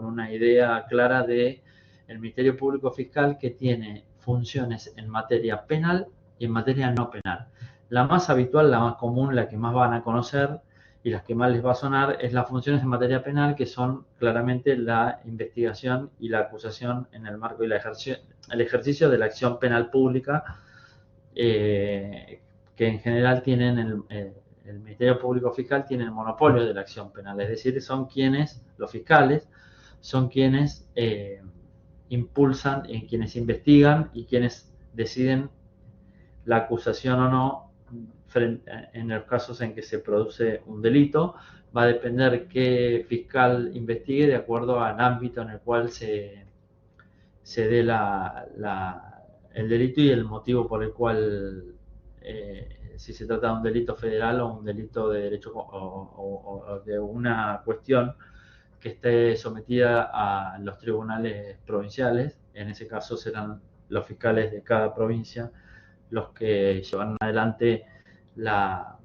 una idea clara de el Ministerio Público Fiscal, que tiene funciones en materia penal y en materia no penal. La más habitual, la más común, la que más van a conocer y las que más les va a sonar es las funciones en materia penal, que son claramente la investigación y la acusación en el marco y el ejercicio de la acción penal pública, que en general tienen el Ministerio Público Fiscal tiene el monopolio de la acción penal, es decir, son quienes, los fiscales, son quienes impulsan, quienes investigan y quienes deciden la acusación o no en los casos en que se produce un delito. Va a depender qué fiscal investigue de acuerdo al ámbito en el cual se dé el delito y el motivo por el cual, si se trata de un delito federal o un delito de derecho o de una cuestión que esté sometida a los tribunales provinciales. En ese caso serán los fiscales de cada provincia los que llevan adelante la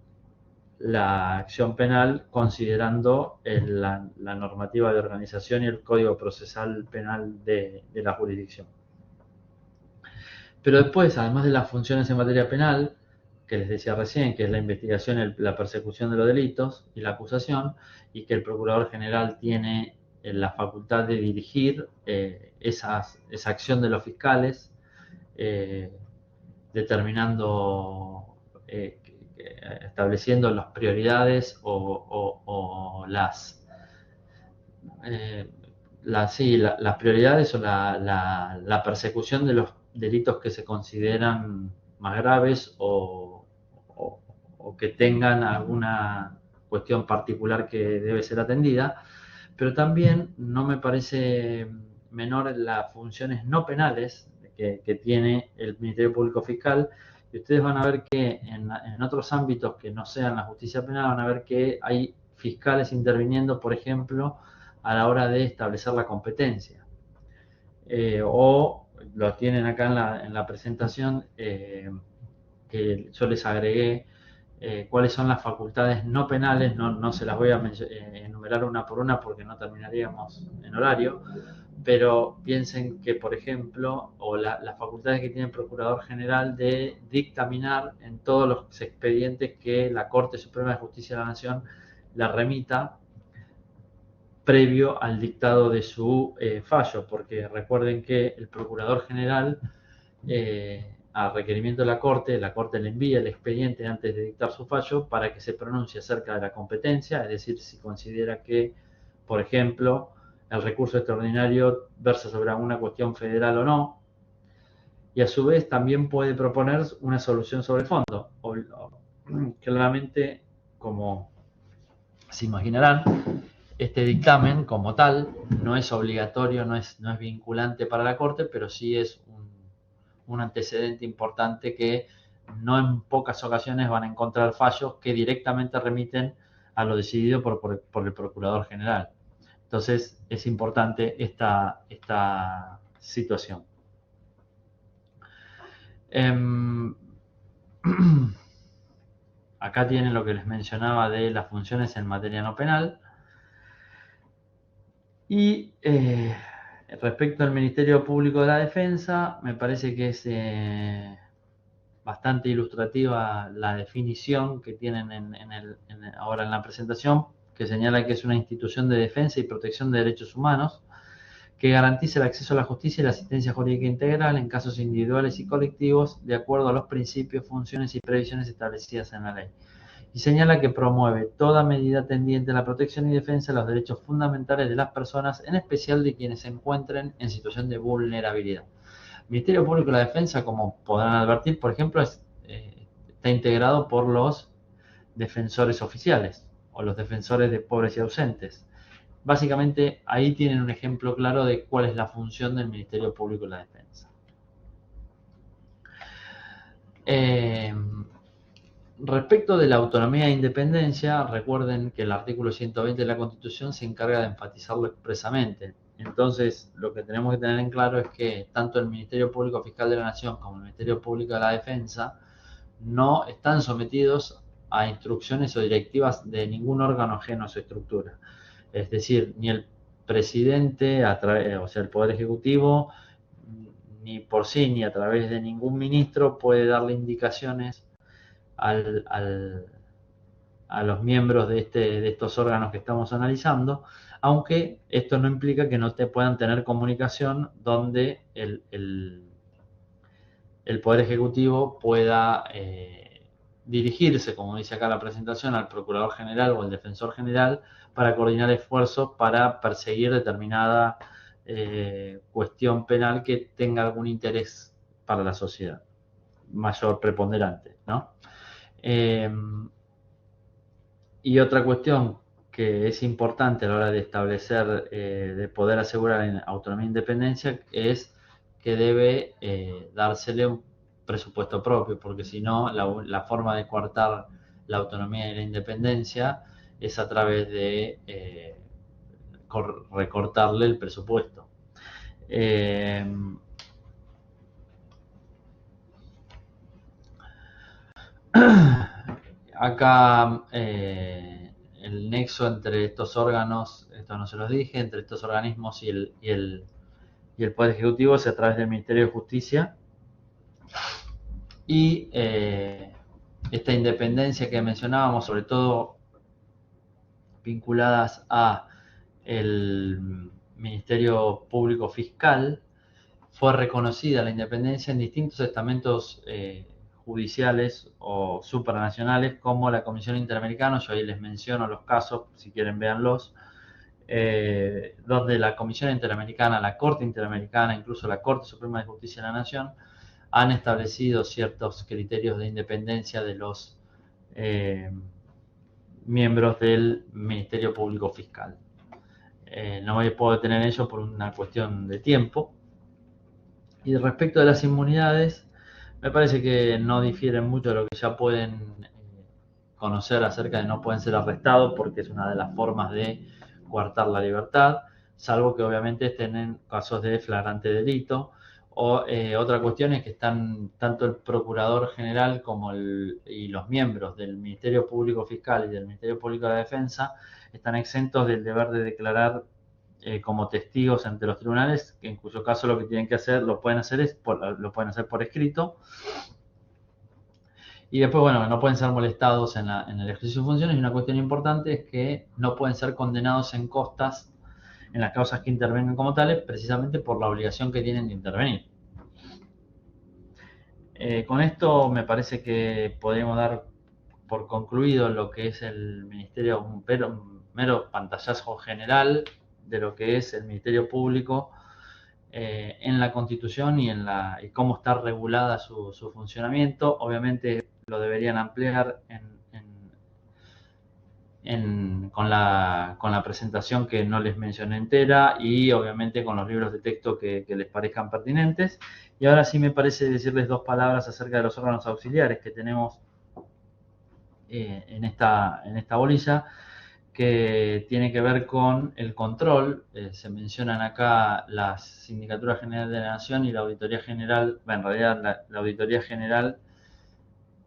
acción penal, considerando la normativa de organización y el código procesal penal de la jurisdicción. Pero después, además de las funciones en materia penal, que les decía recién, que es la investigación, la persecución de los delitos y la acusación, y que el Procurador General tiene la facultad de dirigir esa acción de los fiscales, determinando, estableciendo las prioridades o las prioridades o la persecución de los delitos que se consideran más graves o que tengan alguna cuestión particular que debe ser atendida, pero también no me parece menor las funciones no penales que tiene el Ministerio Público Fiscal, y ustedes van a ver que en otros ámbitos que no sean la justicia penal, van a ver que hay fiscales interviniendo, por ejemplo, a la hora de establecer la competencia. O lo tienen acá en la presentación, que yo les agregué cuáles son las facultades no penales. No se las voy a enumerar una por una porque no terminaríamos en horario, pero piensen que, por ejemplo, las facultades que tiene el Procurador General de dictaminar en todos los expedientes que la Corte Suprema de Justicia de la Nación la remita previo al dictado de su fallo, porque recuerden que el Procurador General, a requerimiento de la Corte le envía el expediente antes de dictar su fallo para que se pronuncie acerca de la competencia, es decir, si considera que, por ejemplo, el recurso extraordinario versa sobre alguna cuestión federal o no, y a su vez también puede proponer una solución sobre el fondo. Claramente, como se imaginarán, este dictamen como tal no es obligatorio, no es vinculante para la Corte, pero sí es un antecedente importante que no en pocas ocasiones van a encontrar fallos que directamente remiten a lo decidido por el Procurador General. Entonces es importante esta situación. Acá tienen lo que les mencionaba de las funciones en materia no penal. Y respecto al Ministerio Público de la Defensa, me parece que es bastante ilustrativa la definición que tienen ahora en la presentación, que señala que es una institución de defensa y protección de derechos humanos que garantiza el acceso a la justicia y la asistencia jurídica integral en casos individuales y colectivos de acuerdo a los principios, funciones y previsiones establecidas en la ley. Y señala que promueve toda medida tendiente a la protección y defensa de los derechos fundamentales de las personas, en especial de quienes se encuentren en situación de vulnerabilidad. El Ministerio Público de la Defensa, como podrán advertir, por ejemplo, está integrado por los defensores oficiales o los defensores de pobres y ausentes. Básicamente, ahí tienen un ejemplo claro de cuál es la función del Ministerio Público de la Defensa. Respecto de la autonomía e independencia, recuerden que el artículo 120 de la Constitución se encarga de enfatizarlo expresamente. Entonces, lo que tenemos que tener en claro es que tanto el Ministerio Público Fiscal de la Nación como el Ministerio Público de la Defensa no están sometidos a instrucciones o directivas de ningún órgano ajeno a su estructura. Es decir, ni el presidente, o sea, el Poder Ejecutivo, ni por sí ni a través de ningún ministro puede darle indicaciones a los miembros de estos órganos que estamos analizando, aunque esto no implica que no te puedan tener comunicación donde el Poder Ejecutivo pueda dirigirse, como dice acá la presentación, al Procurador General o al Defensor General para coordinar esfuerzos para perseguir determinada cuestión penal que tenga algún interés para la sociedad, mayor preponderante, ¿no? Y otra cuestión que es importante a la hora de establecer, de poder asegurar autonomía e independencia, es que debe dársele un presupuesto propio, porque si no, la forma de coartar la autonomía y la independencia es a través de recortarle el presupuesto. Acá el nexo entre estos órganos, esto no se los dije, entre estos organismos y el Poder Ejecutivo es a través del Ministerio de Justicia. Y esta independencia que mencionábamos, sobre todo vinculadas a el Ministerio Público Fiscal, fue reconocida la independencia en distintos estamentos judiciales o supranacionales, como la Comisión Interamericana. Yo ahí les menciono los casos, si quieren véanlos, donde la Comisión Interamericana, la Corte Interamericana, incluso la Corte Suprema de Justicia de la Nación, han establecido ciertos criterios de independencia de los miembros del Ministerio Público Fiscal. No me puedo detener en ello por una cuestión de tiempo. Y respecto de las inmunidades, me parece que no difieren mucho de lo que ya pueden conocer acerca de no pueden ser arrestados, porque es una de las formas de coartar la libertad, salvo que obviamente estén en casos de flagrante delito. Otra cuestión es que están tanto el Procurador General como y los miembros del Ministerio Público Fiscal y del Ministerio Público de la Defensa están exentos del deber de declarar como testigos ante los tribunales, en cuyo caso lo que tienen que hacer, lo pueden hacer por escrito. Y después, bueno, no pueden ser molestados en el ejercicio de funciones. Y una cuestión importante es que no pueden ser condenados en costas en las causas que intervengan como tales, precisamente por la obligación que tienen de intervenir. Con esto me parece que podríamos dar por concluido lo que es el Ministerio, un mero pantallazo general de lo que es el Ministerio Público en la Constitución y cómo está regulada su funcionamiento. Obviamente lo deberían ampliar con la presentación que no les mencioné entera, y obviamente con los libros de texto que les parezcan pertinentes. Y ahora sí me parece decirles dos palabras acerca de los órganos auxiliares que tenemos en esta bolilla, que tiene que ver con el control. Se mencionan acá la Sindicatura General de la Nación y la Auditoría General, en realidad la Auditoría General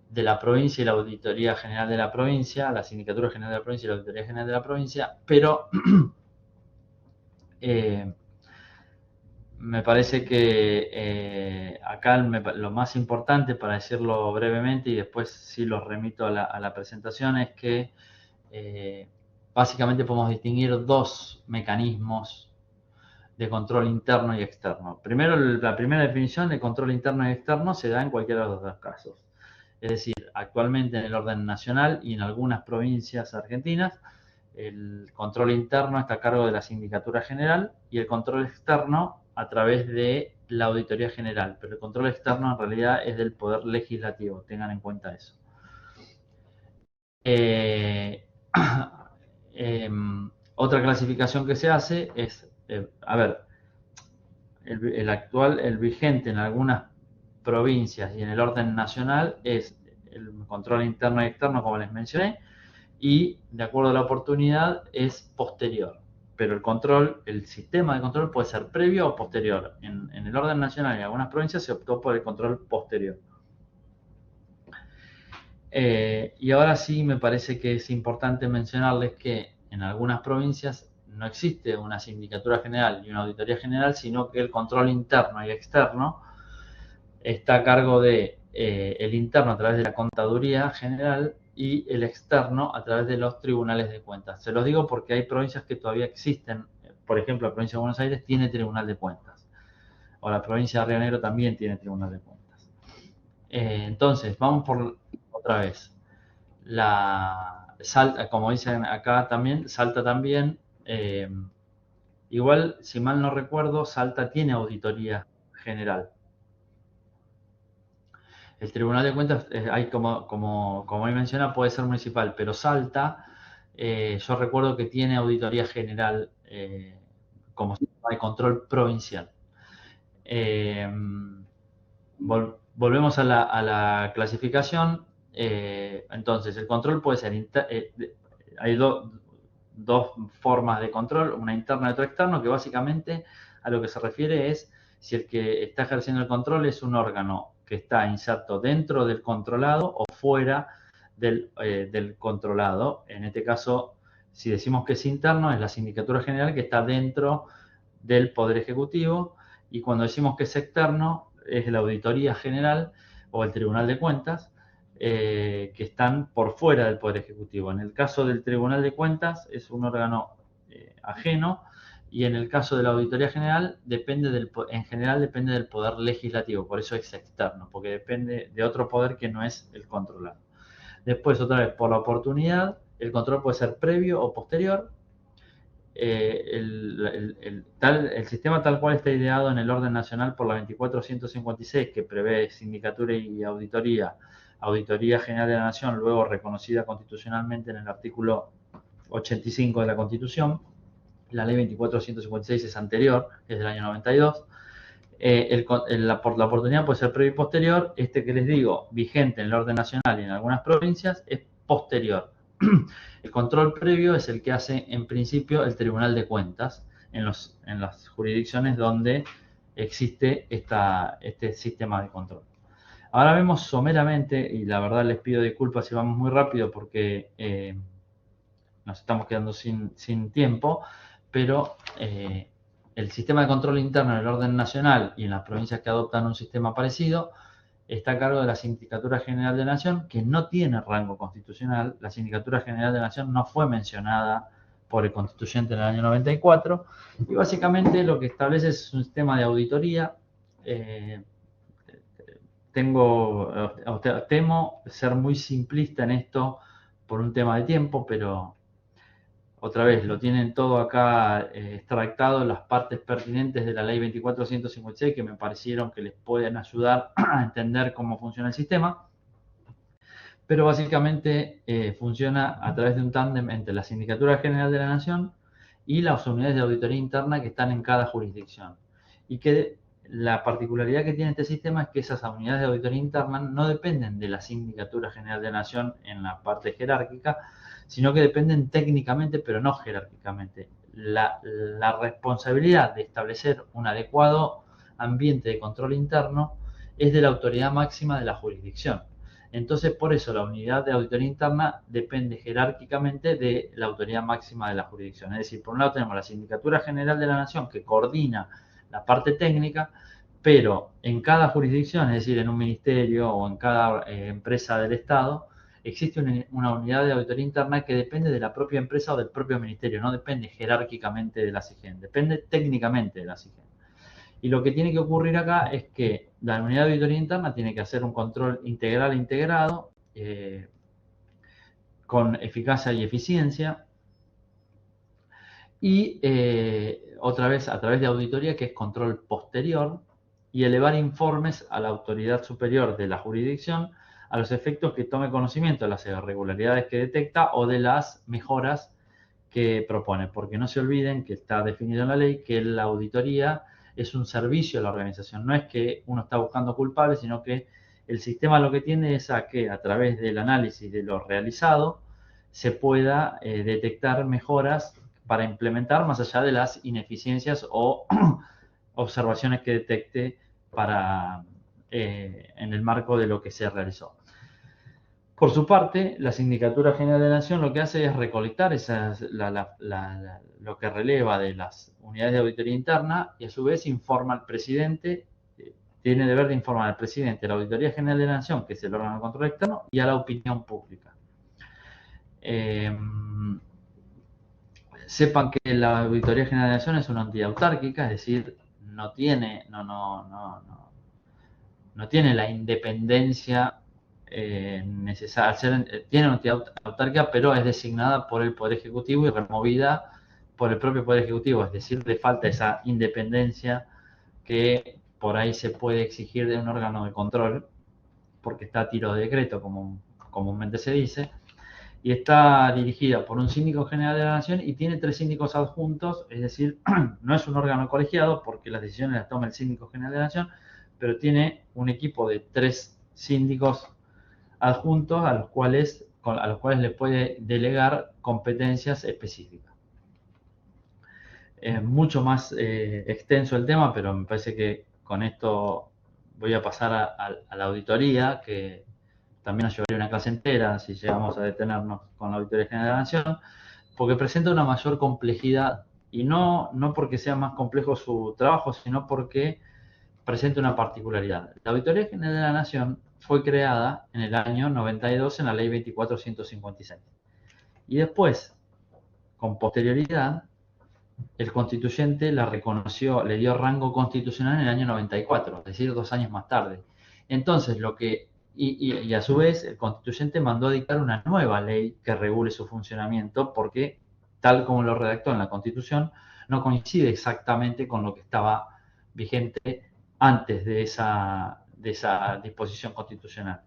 de la provincia y la Auditoría General de la provincia, la Sindicatura General de la provincia y la Auditoría General de la provincia, pero me parece que acá lo más importante, para decirlo brevemente, y después sí los remito a la presentación, es que básicamente podemos distinguir dos mecanismos de control interno y externo. Primero, la primera definición de control interno y externo se da en cualquiera de los dos casos. Es decir, actualmente en el orden nacional y en algunas provincias argentinas, el control interno está a cargo de la Sindicatura General y el control externo a través de la Auditoría General. Pero el control externo en realidad es del Poder Legislativo, tengan en cuenta eso. Otra clasificación que se hace es, el vigente en algunas provincias y en el orden nacional es el control interno y externo, como les mencioné, y de acuerdo a la oportunidad es posterior. Pero el control, el sistema de control puede ser previo o posterior. En el orden nacional y en algunas provincias se optó por el control posterior. Y ahora sí me parece que es importante mencionarles que en algunas provincias no existe una sindicatura general y una auditoría general, sino que el control interno y externo está a cargo de el interno a través de la Contaduría General y el externo a través de los tribunales de cuentas. Se los digo porque hay provincias que todavía existen. Por ejemplo, la provincia de Buenos Aires tiene tribunal de cuentas. O la provincia de Río Negro también tiene tribunal de cuentas. Entonces, vamos por otra vez. Como dicen acá también, Salta también, igual, si mal no recuerdo, Salta tiene auditoría general. El Tribunal de Cuentas, hay como ahí menciona, puede ser municipal, pero Salta, yo recuerdo que tiene auditoría general como sistema de control provincial. Volvemos a la clasificación. Entonces, el control puede ser, hay dos formas de control, una interna y otra externa, que básicamente a lo que se refiere es si el que está ejerciendo el control es un órgano que está inserto dentro del controlado o fuera del controlado. En este caso, si decimos que es interno, es la Sindicatura General que está dentro del Poder Ejecutivo, y cuando decimos que es externo, es la Auditoría General o el Tribunal de Cuentas, que están por fuera del Poder Ejecutivo. En el caso del Tribunal de Cuentas es un órgano ajeno, y en el caso de la Auditoría General en general depende del Poder Legislativo, por eso es externo, porque depende de otro poder que no es el controlado. Después, otra vez, por la oportunidad, el control puede ser previo o posterior. El sistema tal cual está ideado en el orden nacional por la 24156, que prevé sindicatura y auditoría general de la Nación, luego reconocida constitucionalmente en el artículo 85 de la Constitución. La ley 24156 es anterior, es del año 92. La oportunidad puede ser previo y posterior. Este que les digo, vigente en el orden nacional y en algunas provincias, es posterior. El control previo es el que hace en principio el Tribunal de Cuentas en las jurisdicciones donde existe este sistema de control. Ahora vemos someramente, y la verdad les pido disculpas si vamos muy rápido porque nos estamos quedando sin tiempo, pero el sistema de control interno en el orden nacional y en las provincias que adoptan un sistema parecido está a cargo de la Sindicatura General de la Nación, que no tiene rango constitucional. La Sindicatura General de la Nación no fue mencionada por el constituyente en el año 94, y básicamente lo que establece es un sistema de auditoría. Temo ser muy simplista en esto por un tema de tiempo, pero otra vez, lo tienen todo acá extractado, las partes pertinentes de la ley 24156, que me parecieron que les pueden ayudar a entender cómo funciona el sistema. Pero básicamente funciona a través de un tándem entre la Sindicatura General de la Nación y las unidades de auditoría interna que están en cada jurisdicción. Y que la particularidad que tiene este sistema es que esas unidades de auditoría interna no dependen de la Sindicatura General de la Nación en la parte jerárquica, sino que dependen técnicamente, pero no jerárquicamente. La responsabilidad de establecer un adecuado ambiente de control interno es de la autoridad máxima de la jurisdicción. Entonces, por eso la unidad de auditoría interna depende jerárquicamente de la autoridad máxima de la jurisdicción. Es decir, por un lado tenemos la Sindicatura General de la Nación, que coordina la parte técnica, pero en cada jurisdicción, es decir, en un ministerio o en cada empresa del Estado, existe una unidad de auditoría interna que depende de la propia empresa o del propio ministerio, no depende jerárquicamente de la SIGEN, depende técnicamente de la SIGEN. Y lo que tiene que ocurrir acá es que la unidad de auditoría interna tiene que hacer un control integral e integrado, con eficacia y eficiencia, y otra vez a través de auditoría, que es control posterior, y elevar informes a la autoridad superior de la jurisdicción a los efectos que tome conocimiento de las irregularidades que detecta o de las mejoras que propone. Porque no se olviden que está definido en la ley que la auditoría es un servicio a la organización. No es que uno está buscando culpables, sino que El sistema lo que tiende es a que a través del análisis de lo realizado se pueda detectar mejoras para implementar más allá de las ineficiencias o observaciones que detecte en el marco de lo que se realizó. Por su parte, la Sindicatura General de la Nación lo que hace es recolectar lo que releva de las unidades de auditoría interna y a su vez informa al presidente, tiene el deber de informar al presidente de la Auditoría General de la Nación, que es el órgano de control externo, y a la opinión pública. Sepan que la Auditoría General de la Nación es una entidad autárquica, es decir, no tiene la independencia necesaria. Tiene una entidad autárquica, pero es designada por el Poder Ejecutivo y removida por el propio Poder Ejecutivo, es decir, le falta esa independencia que por ahí se puede exigir de un órgano de control, porque está a tiro de decreto, como comúnmente se dice, y está dirigida por un síndico general de la Nación y tiene 3 síndicos adjuntos, es decir, no es un órgano colegiado porque las decisiones las toma el síndico general de la Nación, pero tiene un equipo de 3 síndicos adjuntos a los cuales le puede delegar competencias específicas. Es mucho más extenso el tema, pero me parece que con esto voy a pasar a la auditoría, que también nos llevaría una clase entera si llegamos a detenernos con la Auditoría General de la Nación, porque presenta una mayor complejidad, y no porque sea más complejo su trabajo, sino porque presenta una particularidad. La Auditoría General de la Nación fue creada en el año 92 en la Ley 24.156. Y después, con posterioridad, el constituyente la reconoció, le dio rango constitucional en el año 94, es decir, 2 años más tarde. Entonces, y a su vez, el constituyente mandó a dictar una nueva ley que regule su funcionamiento, porque, tal como lo redactó en la Constitución, no coincide exactamente con lo que estaba vigente antes de esa disposición constitucional.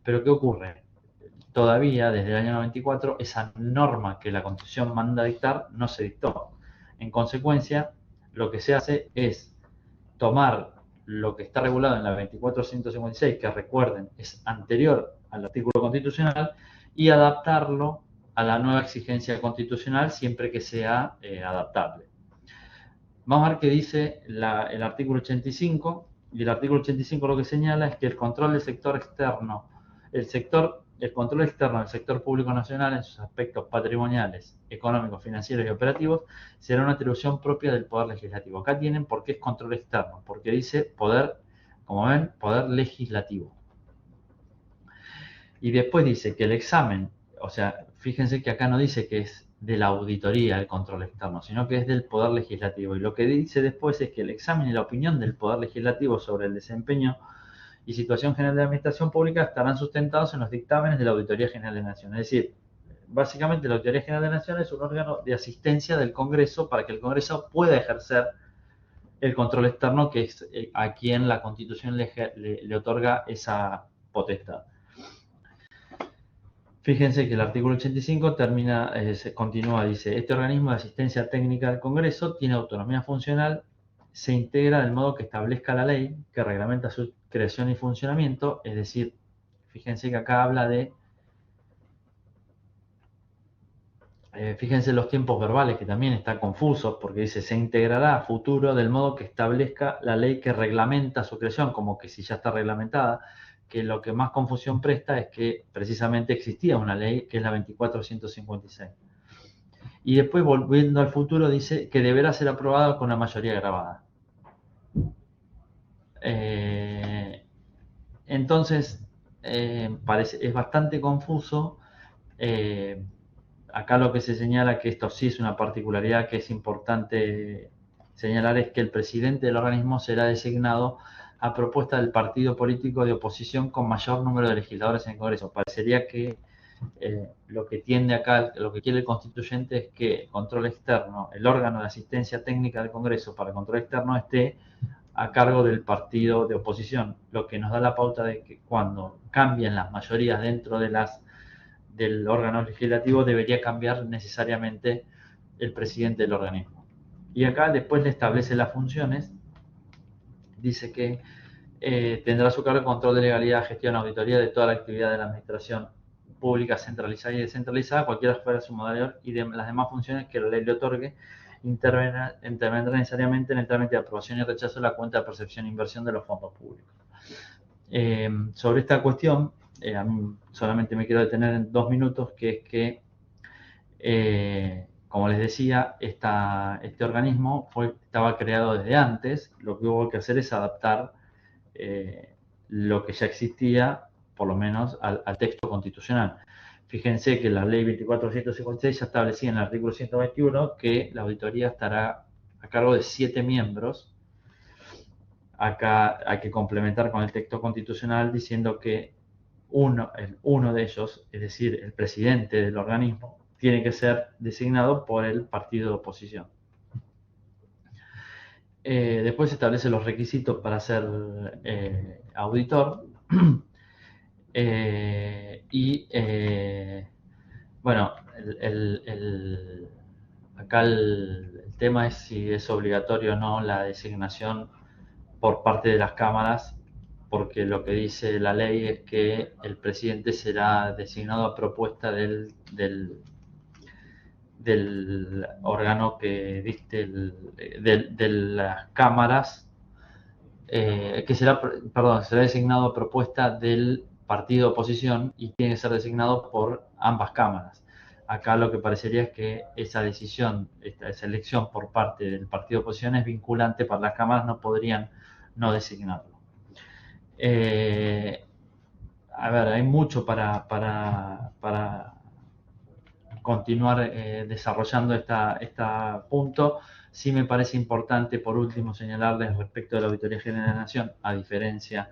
Pero ¿qué ocurre? Todavía, desde el año 94, esa norma que la Constitución manda a dictar no se dictó. En consecuencia, lo que se hace es tomar lo que está regulado en la 24.156, que recuerden es anterior al artículo constitucional, y adaptarlo a la nueva exigencia constitucional siempre que sea adaptable. Vamos a ver qué dice el artículo 85, y el artículo 85 lo que señala es que el control del sector externo, el control externo del sector público nacional en sus aspectos patrimoniales, económicos, financieros y operativos será una atribución propia del Poder Legislativo. Acá tienen por qué es control externo, porque dice poder, como ven, poder legislativo. Y después dice que el examen, o sea, fíjense que acá no dice que es de la auditoría el control externo, sino que es del Poder Legislativo. Y lo que dice después es que el examen y la opinión del Poder Legislativo sobre el desempeño y situación general de la administración pública estarán sustentados en los dictámenes de la Auditoría General de la Nación. Es decir, básicamente la Auditoría General de la Nación es un órgano de asistencia del Congreso para que el Congreso pueda ejercer el control externo, que es a quien la Constitución le otorga esa potestad. Fíjense que el artículo 85 continúa, dice, este organismo de asistencia técnica del Congreso tiene autonomía funcional, se integra del modo que establezca la ley que reglamenta su creación y funcionamiento, es decir, fíjense que acá habla de, fíjense los tiempos verbales que también están confusos, porque dice, se integrará a futuro del modo que establezca la ley que reglamenta su creación, como que si ya está reglamentada, que lo que más confusión presta es que precisamente existía una ley que es la 24.156. Y después, volviendo al futuro, dice que deberá ser aprobada con la mayoría grabada. Entonces, es bastante confuso. Acá lo que se señala, que esto sí es una particularidad que es importante señalar, es que el presidente del organismo será designado a propuesta del partido político de oposición con mayor número de legisladores en el Congreso. Parecería que lo que tiende acá, lo que quiere el constituyente es que el control externo, el órgano de asistencia técnica del Congreso para el control externo esté a cargo del partido de oposición, lo que nos da la pauta de que cuando cambien las mayorías dentro del órgano legislativo debería cambiar necesariamente el presidente del organismo. Y acá después le establece las funciones, dice que tendrá a su cargo el control de legalidad, gestión, auditoría de toda la actividad de la administración pública centralizada y descentralizada, cualquiera fuera su modalidad, y de las demás funciones que la ley le otorgue, intervendrá necesariamente en el trámite de aprobación y rechazo de la cuenta de percepción e inversión de los fondos públicos. Sobre esta cuestión, a mí solamente me quiero detener en 2 minutos, que es que, como les decía, este organismo estaba creado desde antes. Lo que hubo que hacer es adaptar lo que ya existía, por lo menos al texto constitucional. Fíjense que la ley 24.156 ya establecía en el artículo 121 que la auditoría estará a cargo de 7 miembros. Acá hay que complementar con el texto constitucional diciendo que uno de ellos, es decir, el presidente del organismo, tiene que ser designado por el partido de oposición. Después establecen los requisitos para ser auditor. Bueno, acá el tema es si es obligatorio o no la designación por parte de las cámaras, porque lo que dice la ley es que el presidente será designado a propuesta del órgano que diste, de las cámaras, que será designado a propuesta del partido de oposición y tiene que ser designado por ambas cámaras. Acá lo que parecería es que esa decisión, esa elección por parte del partido de oposición es vinculante para las cámaras, no podrían no designarlo. A ver, hay mucho para continuar desarrollando este punto. Sí me parece importante, por último, señalarles respecto de la Auditoría General de la Nación, a diferencia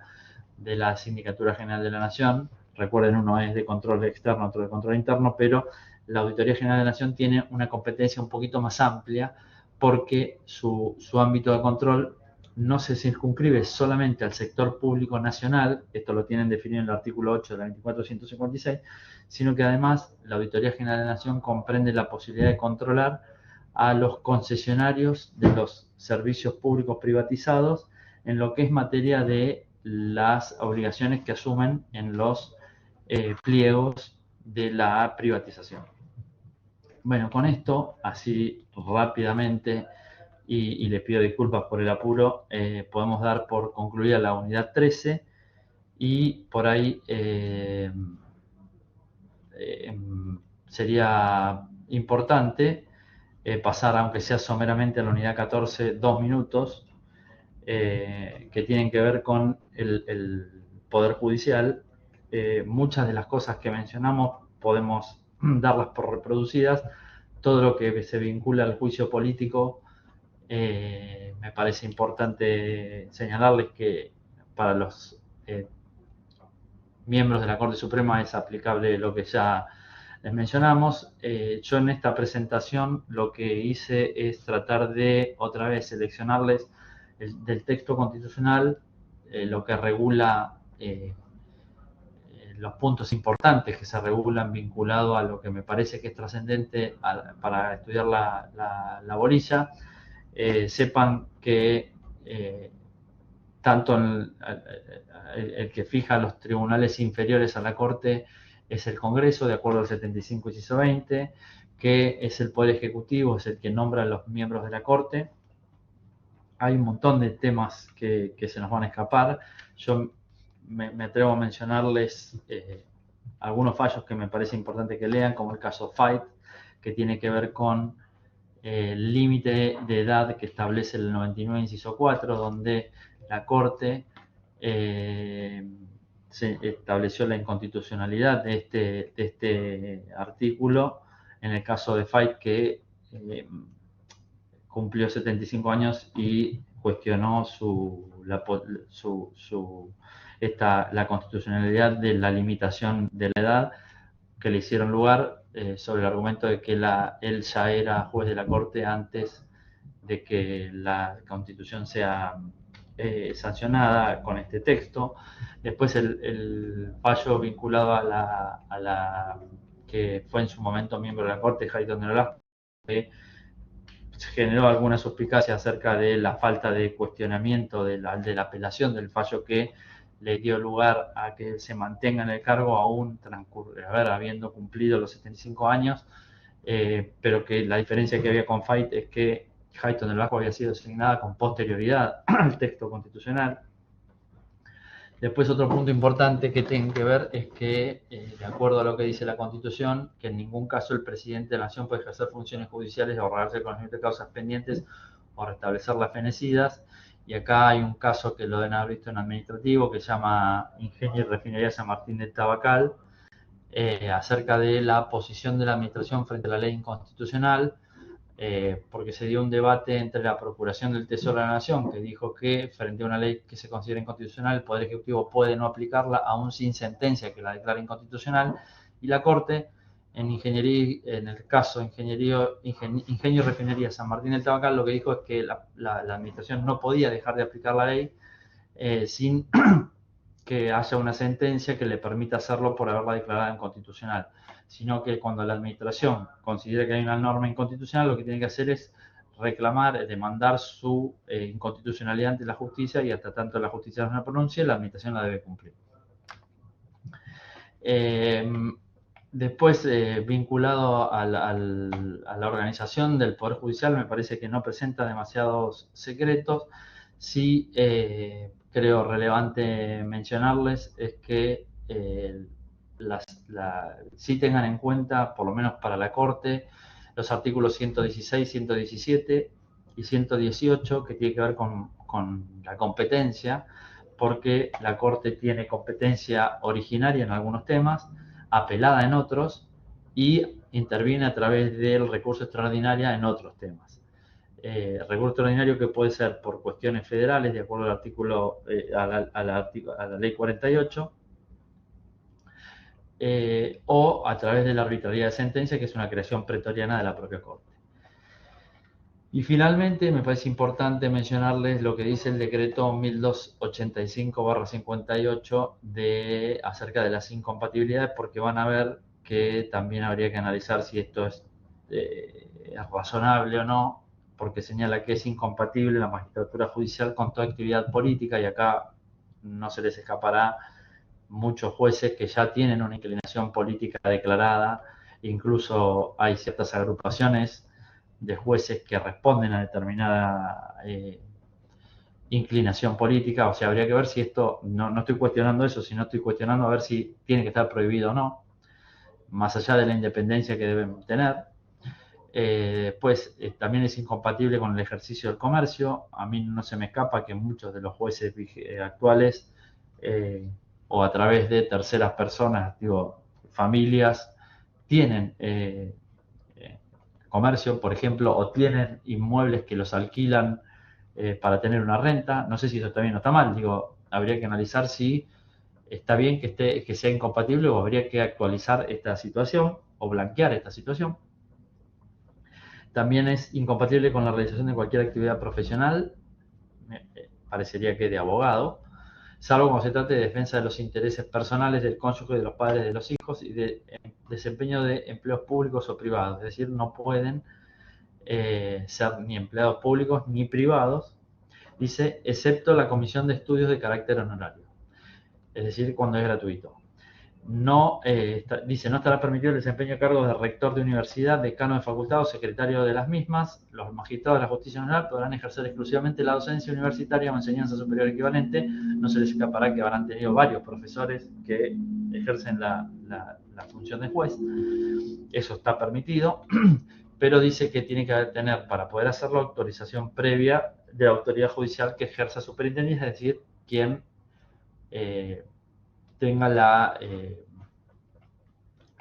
de la Sindicatura General de la Nación, recuerden, uno es de control externo, otro de control interno, pero la Auditoría General de la Nación tiene una competencia un poquito más amplia porque su ámbito de control no se circunscribe solamente al sector público nacional, esto lo tienen definido en el artículo 8 de la 24.156, sino que además la Auditoría General de la Nación comprende la posibilidad de controlar a los concesionarios de los servicios públicos privatizados en lo que es materia de las obligaciones que asumen en los pliegos de la privatización. Bueno, con esto, así rápidamente, y les pido disculpas por el apuro, podemos dar por concluida la unidad 13 y por ahí sería importante pasar, aunque sea someramente, a la unidad 14, 2 minutos, que tienen que ver con el Poder Judicial. Muchas de las cosas que mencionamos podemos darlas por reproducidas. Todo lo que se vincula al juicio político, me parece importante señalarles que para los miembros de la Corte Suprema es aplicable lo que ya les mencionamos. Yo en esta presentación lo que hice es tratar de otra vez seleccionarles del texto constitucional lo que regula, los puntos importantes que se regulan vinculado a lo que me parece que es trascendente para estudiar la bolilla. Sepan que tanto el que fija los tribunales inferiores a la Corte es el Congreso, de acuerdo al 75 inciso 20, que es el Poder Ejecutivo, es el que nombra a los miembros de la Corte. Hay un montón de temas que se nos van a escapar. Yo me atrevo a mencionarles algunos fallos que me parece importante que lean, como el caso Fight, que tiene que ver con el límite de edad que establece el 99 inciso 4, donde la Corte se estableció la inconstitucionalidad de este artículo en el caso de Fight, que cumplió 75 años y cuestionó la constitucionalidad de la limitación de la edad que le hicieron lugar, sobre el argumento de que él ya era juez de la Corte antes de que la Constitución sea sancionada con este texto. Después el fallo vinculado a la que fue en su momento miembro de la Corte, Hayton de Nolasco, que se generó alguna suspicacia acerca de la falta de cuestionamiento de la apelación del fallo que le dio lugar a que se mantenga en el cargo aún habiendo cumplido los 75 años, pero que la diferencia que había con Fait es que Hayton del Bajo había sido designada con posterioridad al texto constitucional. Después otro punto importante que tienen que ver es que, de acuerdo a lo que dice la Constitución, que en ningún caso el presidente de la Nación puede ejercer funciones judiciales, ahorrarse el conocimiento de causas pendientes o restablecer las fenecidas. Y acá hay un caso que lo deben haber visto en administrativo, que se llama Ingenio y Refinería San Martín de Tabacal, acerca de la posición de la administración frente a la ley inconstitucional, porque se dio un debate entre la Procuración del Tesoro de la Nación, que dijo que frente a una ley que se considera inconstitucional, el Poder Ejecutivo puede no aplicarla aún sin sentencia que la declare inconstitucional, y la Corte, en el caso Ingenio y Refinería San Martín del Tabacal, lo que dijo es que la administración no podía dejar de aplicar la ley sin que haya una sentencia que le permita hacerlo por haberla declarada inconstitucional, sino que cuando la administración considera que hay una norma inconstitucional, lo que tiene que hacer es reclamar, demandar su inconstitucionalidad ante la justicia, y hasta tanto la justicia no la pronuncie, la administración la debe cumplir. Después, vinculado a la organización del Poder Judicial, me parece que no presenta demasiados secretos. Sí, creo relevante mencionarles es que sí tengan en cuenta, por lo menos para la Corte, los artículos 116, 117 y 118, que tiene que ver con la competencia, porque la Corte tiene competencia originaria en algunos temas, apelada en otros, y interviene a través del recurso extraordinario en otros temas. Recurso extraordinario que puede ser por cuestiones federales, de acuerdo al artículo, a la ley 48, o a través de la arbitrariedad de sentencia, que es una creación pretoriana de la propia Corte. Y finalmente, me parece importante mencionarles lo que dice el decreto 1285/58 acerca de las incompatibilidades, porque van a ver que también habría que analizar si esto es razonable o no, porque señala que es incompatible la magistratura judicial con toda actividad política, y acá no se les escapará muchos jueces que ya tienen una inclinación política declarada. Incluso hay ciertas agrupaciones de jueces que responden a determinada inclinación política. O sea, habría que ver si esto, no estoy cuestionando eso, sino estoy cuestionando a ver si tiene que estar prohibido o no, más allá de la independencia que deben tener. Pues también es incompatible con el ejercicio del comercio. A mí no se me escapa que muchos de los jueces actuales, o a través de terceras personas, digo, familias, tienen comercio, por ejemplo, o tienen inmuebles que los alquilan para tener una renta. No sé si eso está bien o está mal. Digo, habría que analizar si está bien que sea incompatible, o habría que actualizar esta situación o blanquear esta situación. También es incompatible con la realización de cualquier actividad profesional, parecería que de abogado, salvo cuando se trate de defensa de los intereses personales del cónyuge, de los padres, de los hijos, y de desempeño de empleos públicos o privados. Es decir, no pueden ser ni empleados públicos ni privados, dice, excepto la comisión de estudios de carácter honorario, es decir, cuando es gratuito. Dice, no estará permitido el desempeño de cargos de rector de universidad, decano de facultad o secretario de las mismas. Los magistrados de la justicia general podrán ejercer exclusivamente la docencia universitaria o enseñanza superior equivalente. No se les escapará que habrán tenido varios profesores que ejercen la función de juez. Eso está permitido, pero dice que tiene que tener, para poder hacerlo, autorización previa de la autoridad judicial que ejerza superintendencia, es decir, quien tenga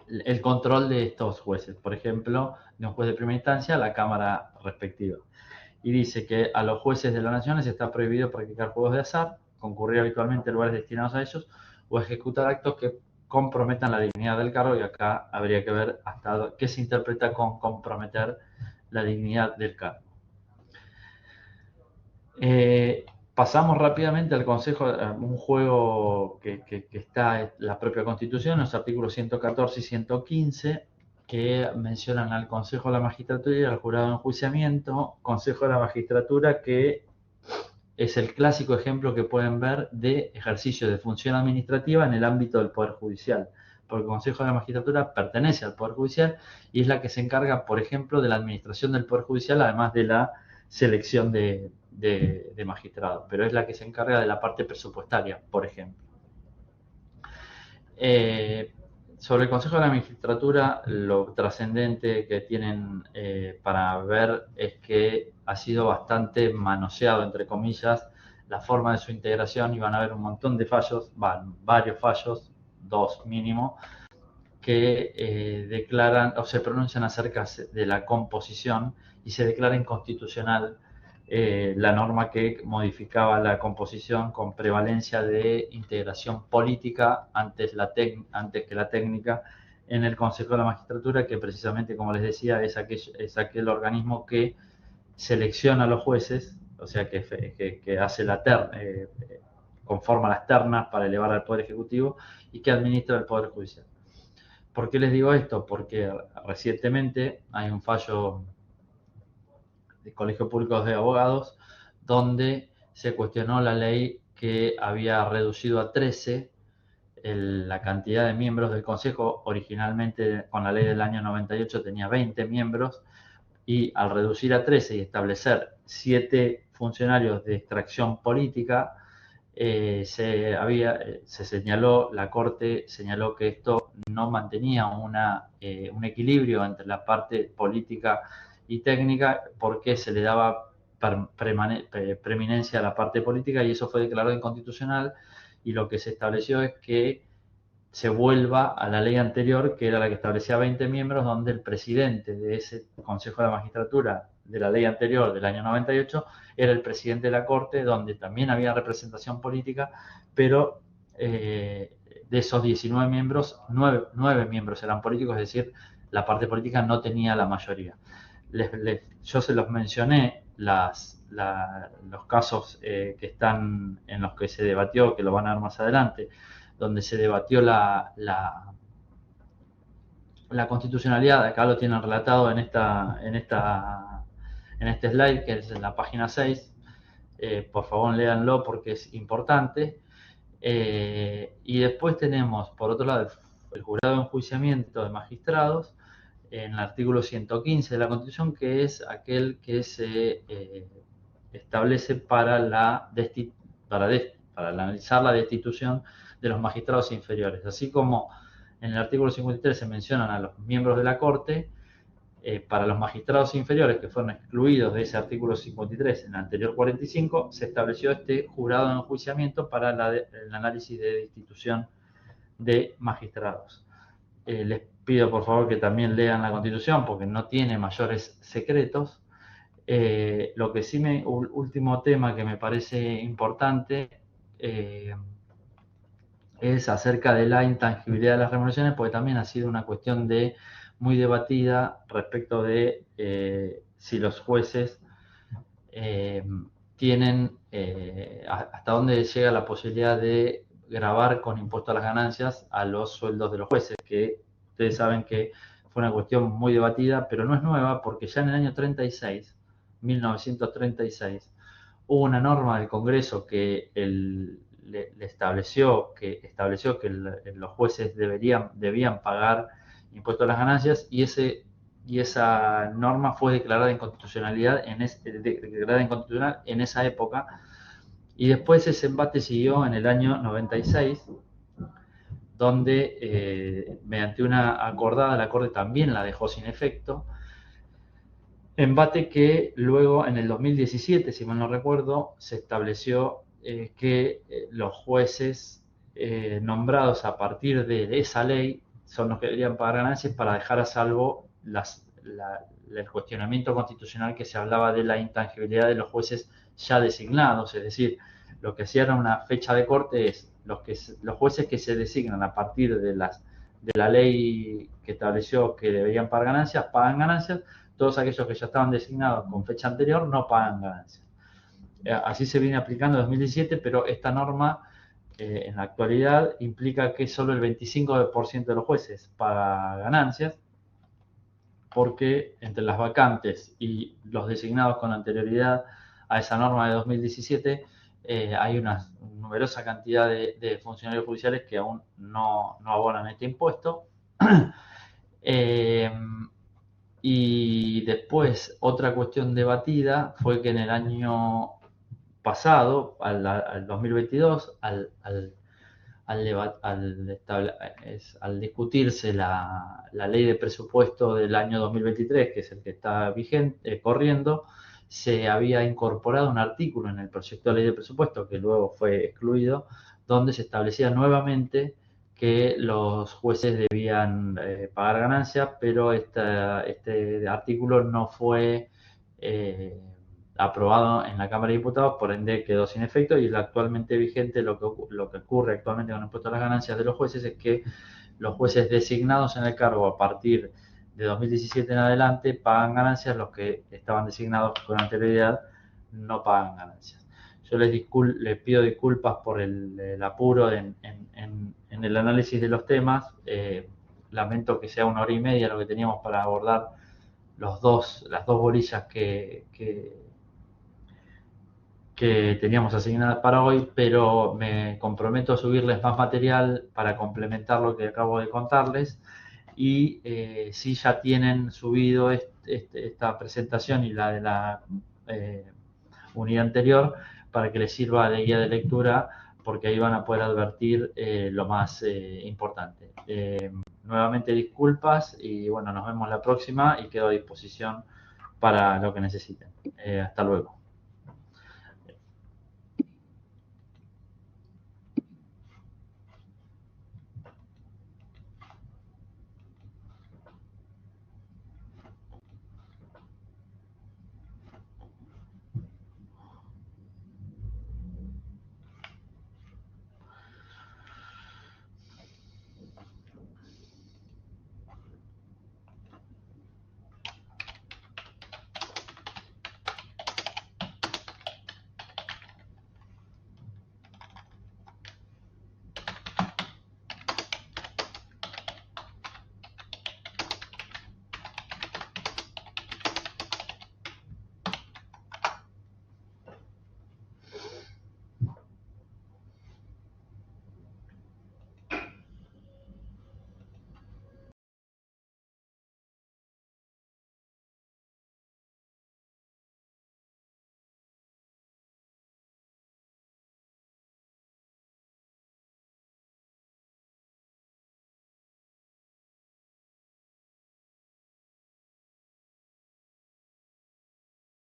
el control de estos jueces, por ejemplo, de un juez de primera instancia, la Cámara respectiva. Y dice que a los jueces de la Nación les está prohibido practicar juegos de azar, concurrir habitualmente a lugares destinados a ellos, o ejecutar actos que comprometan la dignidad del cargo, y acá habría que ver hasta qué se interpreta con comprometer la dignidad del cargo. Pasamos rápidamente al Consejo, un juego que está en la propia Constitución, los artículos 114 y 115, que mencionan al Consejo de la Magistratura y al Jurado de Enjuiciamiento. Consejo de la Magistratura, que es el clásico ejemplo que pueden ver de ejercicio de función administrativa en el ámbito del Poder Judicial, porque el Consejo de la Magistratura pertenece al Poder Judicial y es la que se encarga, por ejemplo, de la administración del Poder Judicial, además de la selección de magistrados, pero es la que se encarga de la parte presupuestaria, por ejemplo. Sobre el Consejo de la Magistratura, lo trascendente que tienen para ver es que ha sido bastante manoseado, entre comillas, la forma de su integración, y van a haber un montón de fallos, varios fallos, 2 mínimo, que declaran o se pronuncian acerca de la composición y se declara inconstitucional la norma que modificaba la composición con prevalencia de integración política antes que la técnica en el Consejo de la Magistratura, que precisamente, como les decía, es aquel organismo que selecciona a los jueces, o sea, que hace la conforma las ternas para elevar al Poder Ejecutivo y que administra el Poder Judicial. ¿Por qué les digo esto? Porque recientemente hay un fallo de Colegio Público de Abogados donde se cuestionó la ley que había reducido a 13 la cantidad de miembros del Consejo. Originalmente, con la ley del año 98, tenía 20 miembros, y al reducir a 13 y establecer 7 funcionarios de extracción política, se señaló, la Corte señaló que esto no mantenía un equilibrio entre la parte política y técnica, porque se le daba preeminencia a la parte política, y eso fue declarado inconstitucional, y lo que se estableció es que se vuelva a la ley anterior, que era la que establecía 20 miembros, donde el presidente de ese Consejo de la Magistratura de la ley anterior del año 98 era el presidente de la Corte, donde también había representación política, pero de esos 19 miembros, 9 miembros eran políticos, es decir, la parte política no tenía la mayoría. Yo se los mencioné los casos que están en los que se debatió, que lo van a ver más adelante, donde se debatió la constitucionalidad. Acá lo tienen relatado en este slide, que es en la página 6. Por favor, léanlo porque es importante. Y después tenemos, por otro lado, el jurado de enjuiciamiento de magistrados, en el artículo 115 de la Constitución, que es aquel que se establece para analizar la destitución de los magistrados inferiores. Así como en el artículo 53 se mencionan a los miembros de la Corte, para los magistrados inferiores que fueron excluidos de ese artículo 53 en el anterior 45, se estableció este jurado de enjuiciamiento para el análisis de destitución de magistrados. Les pido por favor que también lean la Constitución, porque no tiene mayores secretos. Lo que sí último tema que me parece importante es acerca de la intangibilidad de las remuneraciones, porque también ha sido una cuestión muy debatida respecto de si los jueces tienen hasta dónde llega la posibilidad de gravar con impuesto a las ganancias a los sueldos de los jueces, que ustedes saben que fue una cuestión muy debatida, pero no es nueva, porque ya en el año 1936, hubo una norma del Congreso que estableció que los jueces debían pagar impuesto a las ganancias, y esa norma fue declarada inconstitucional en esa época, y después ese embate siguió en el año 96, donde mediante una acordada la Corte también la dejó sin efecto. Embate que luego en el 2017, si mal no recuerdo, se estableció que los jueces nombrados a partir de esa ley son los que deberían pagar ganancias, para dejar a salvo el cuestionamiento constitucional que se hablaba de la intangibilidad de los jueces ya designados. Es decir, lo que hacía era una fecha de corte, es los jueces que se designan a partir de la ley que estableció que deberían pagar ganancias, pagan ganancias. Todos aquellos que ya estaban designados con fecha anterior no pagan ganancias. Así se viene aplicando en 2017, pero esta norma en la actualidad implica que solo el 25% de los jueces paga ganancias, porque entre las vacantes y los designados con anterioridad a esa norma de 2017, hay una numerosa cantidad de funcionarios judiciales que aún no abonan este impuesto. Y después, otra cuestión debatida fue que en el año pasado, al 2022, al discutirse la ley de presupuesto del año 2023, que es el que está vigente, corriendo, se había incorporado un artículo en el proyecto de ley de presupuesto, que luego fue excluido, donde se establecía nuevamente que los jueces debían pagar ganancias, pero este artículo no fue aprobado en la Cámara de Diputados, por ende quedó sin efecto, y actualmente vigente lo que ocurre actualmente con el impuesto a las ganancias de los jueces es que los jueces designados en el cargo a partir de 2017 en adelante pagan ganancias, los que estaban designados con anterioridad no pagan ganancias. Yo les pido disculpas por el apuro en el análisis de los temas. Lamento que sea 1 hora y media lo que teníamos para abordar las dos borillas que teníamos asignadas para hoy, pero me comprometo a subirles más material para complementar lo que acabo de contarles. Y si ya tienen subido esta presentación y la de la unidad anterior, para que les sirva de guía de lectura, porque ahí van a poder advertir lo más importante. Nuevamente disculpas y bueno, nos vemos la próxima y quedo a disposición para lo que necesiten. Hasta luego.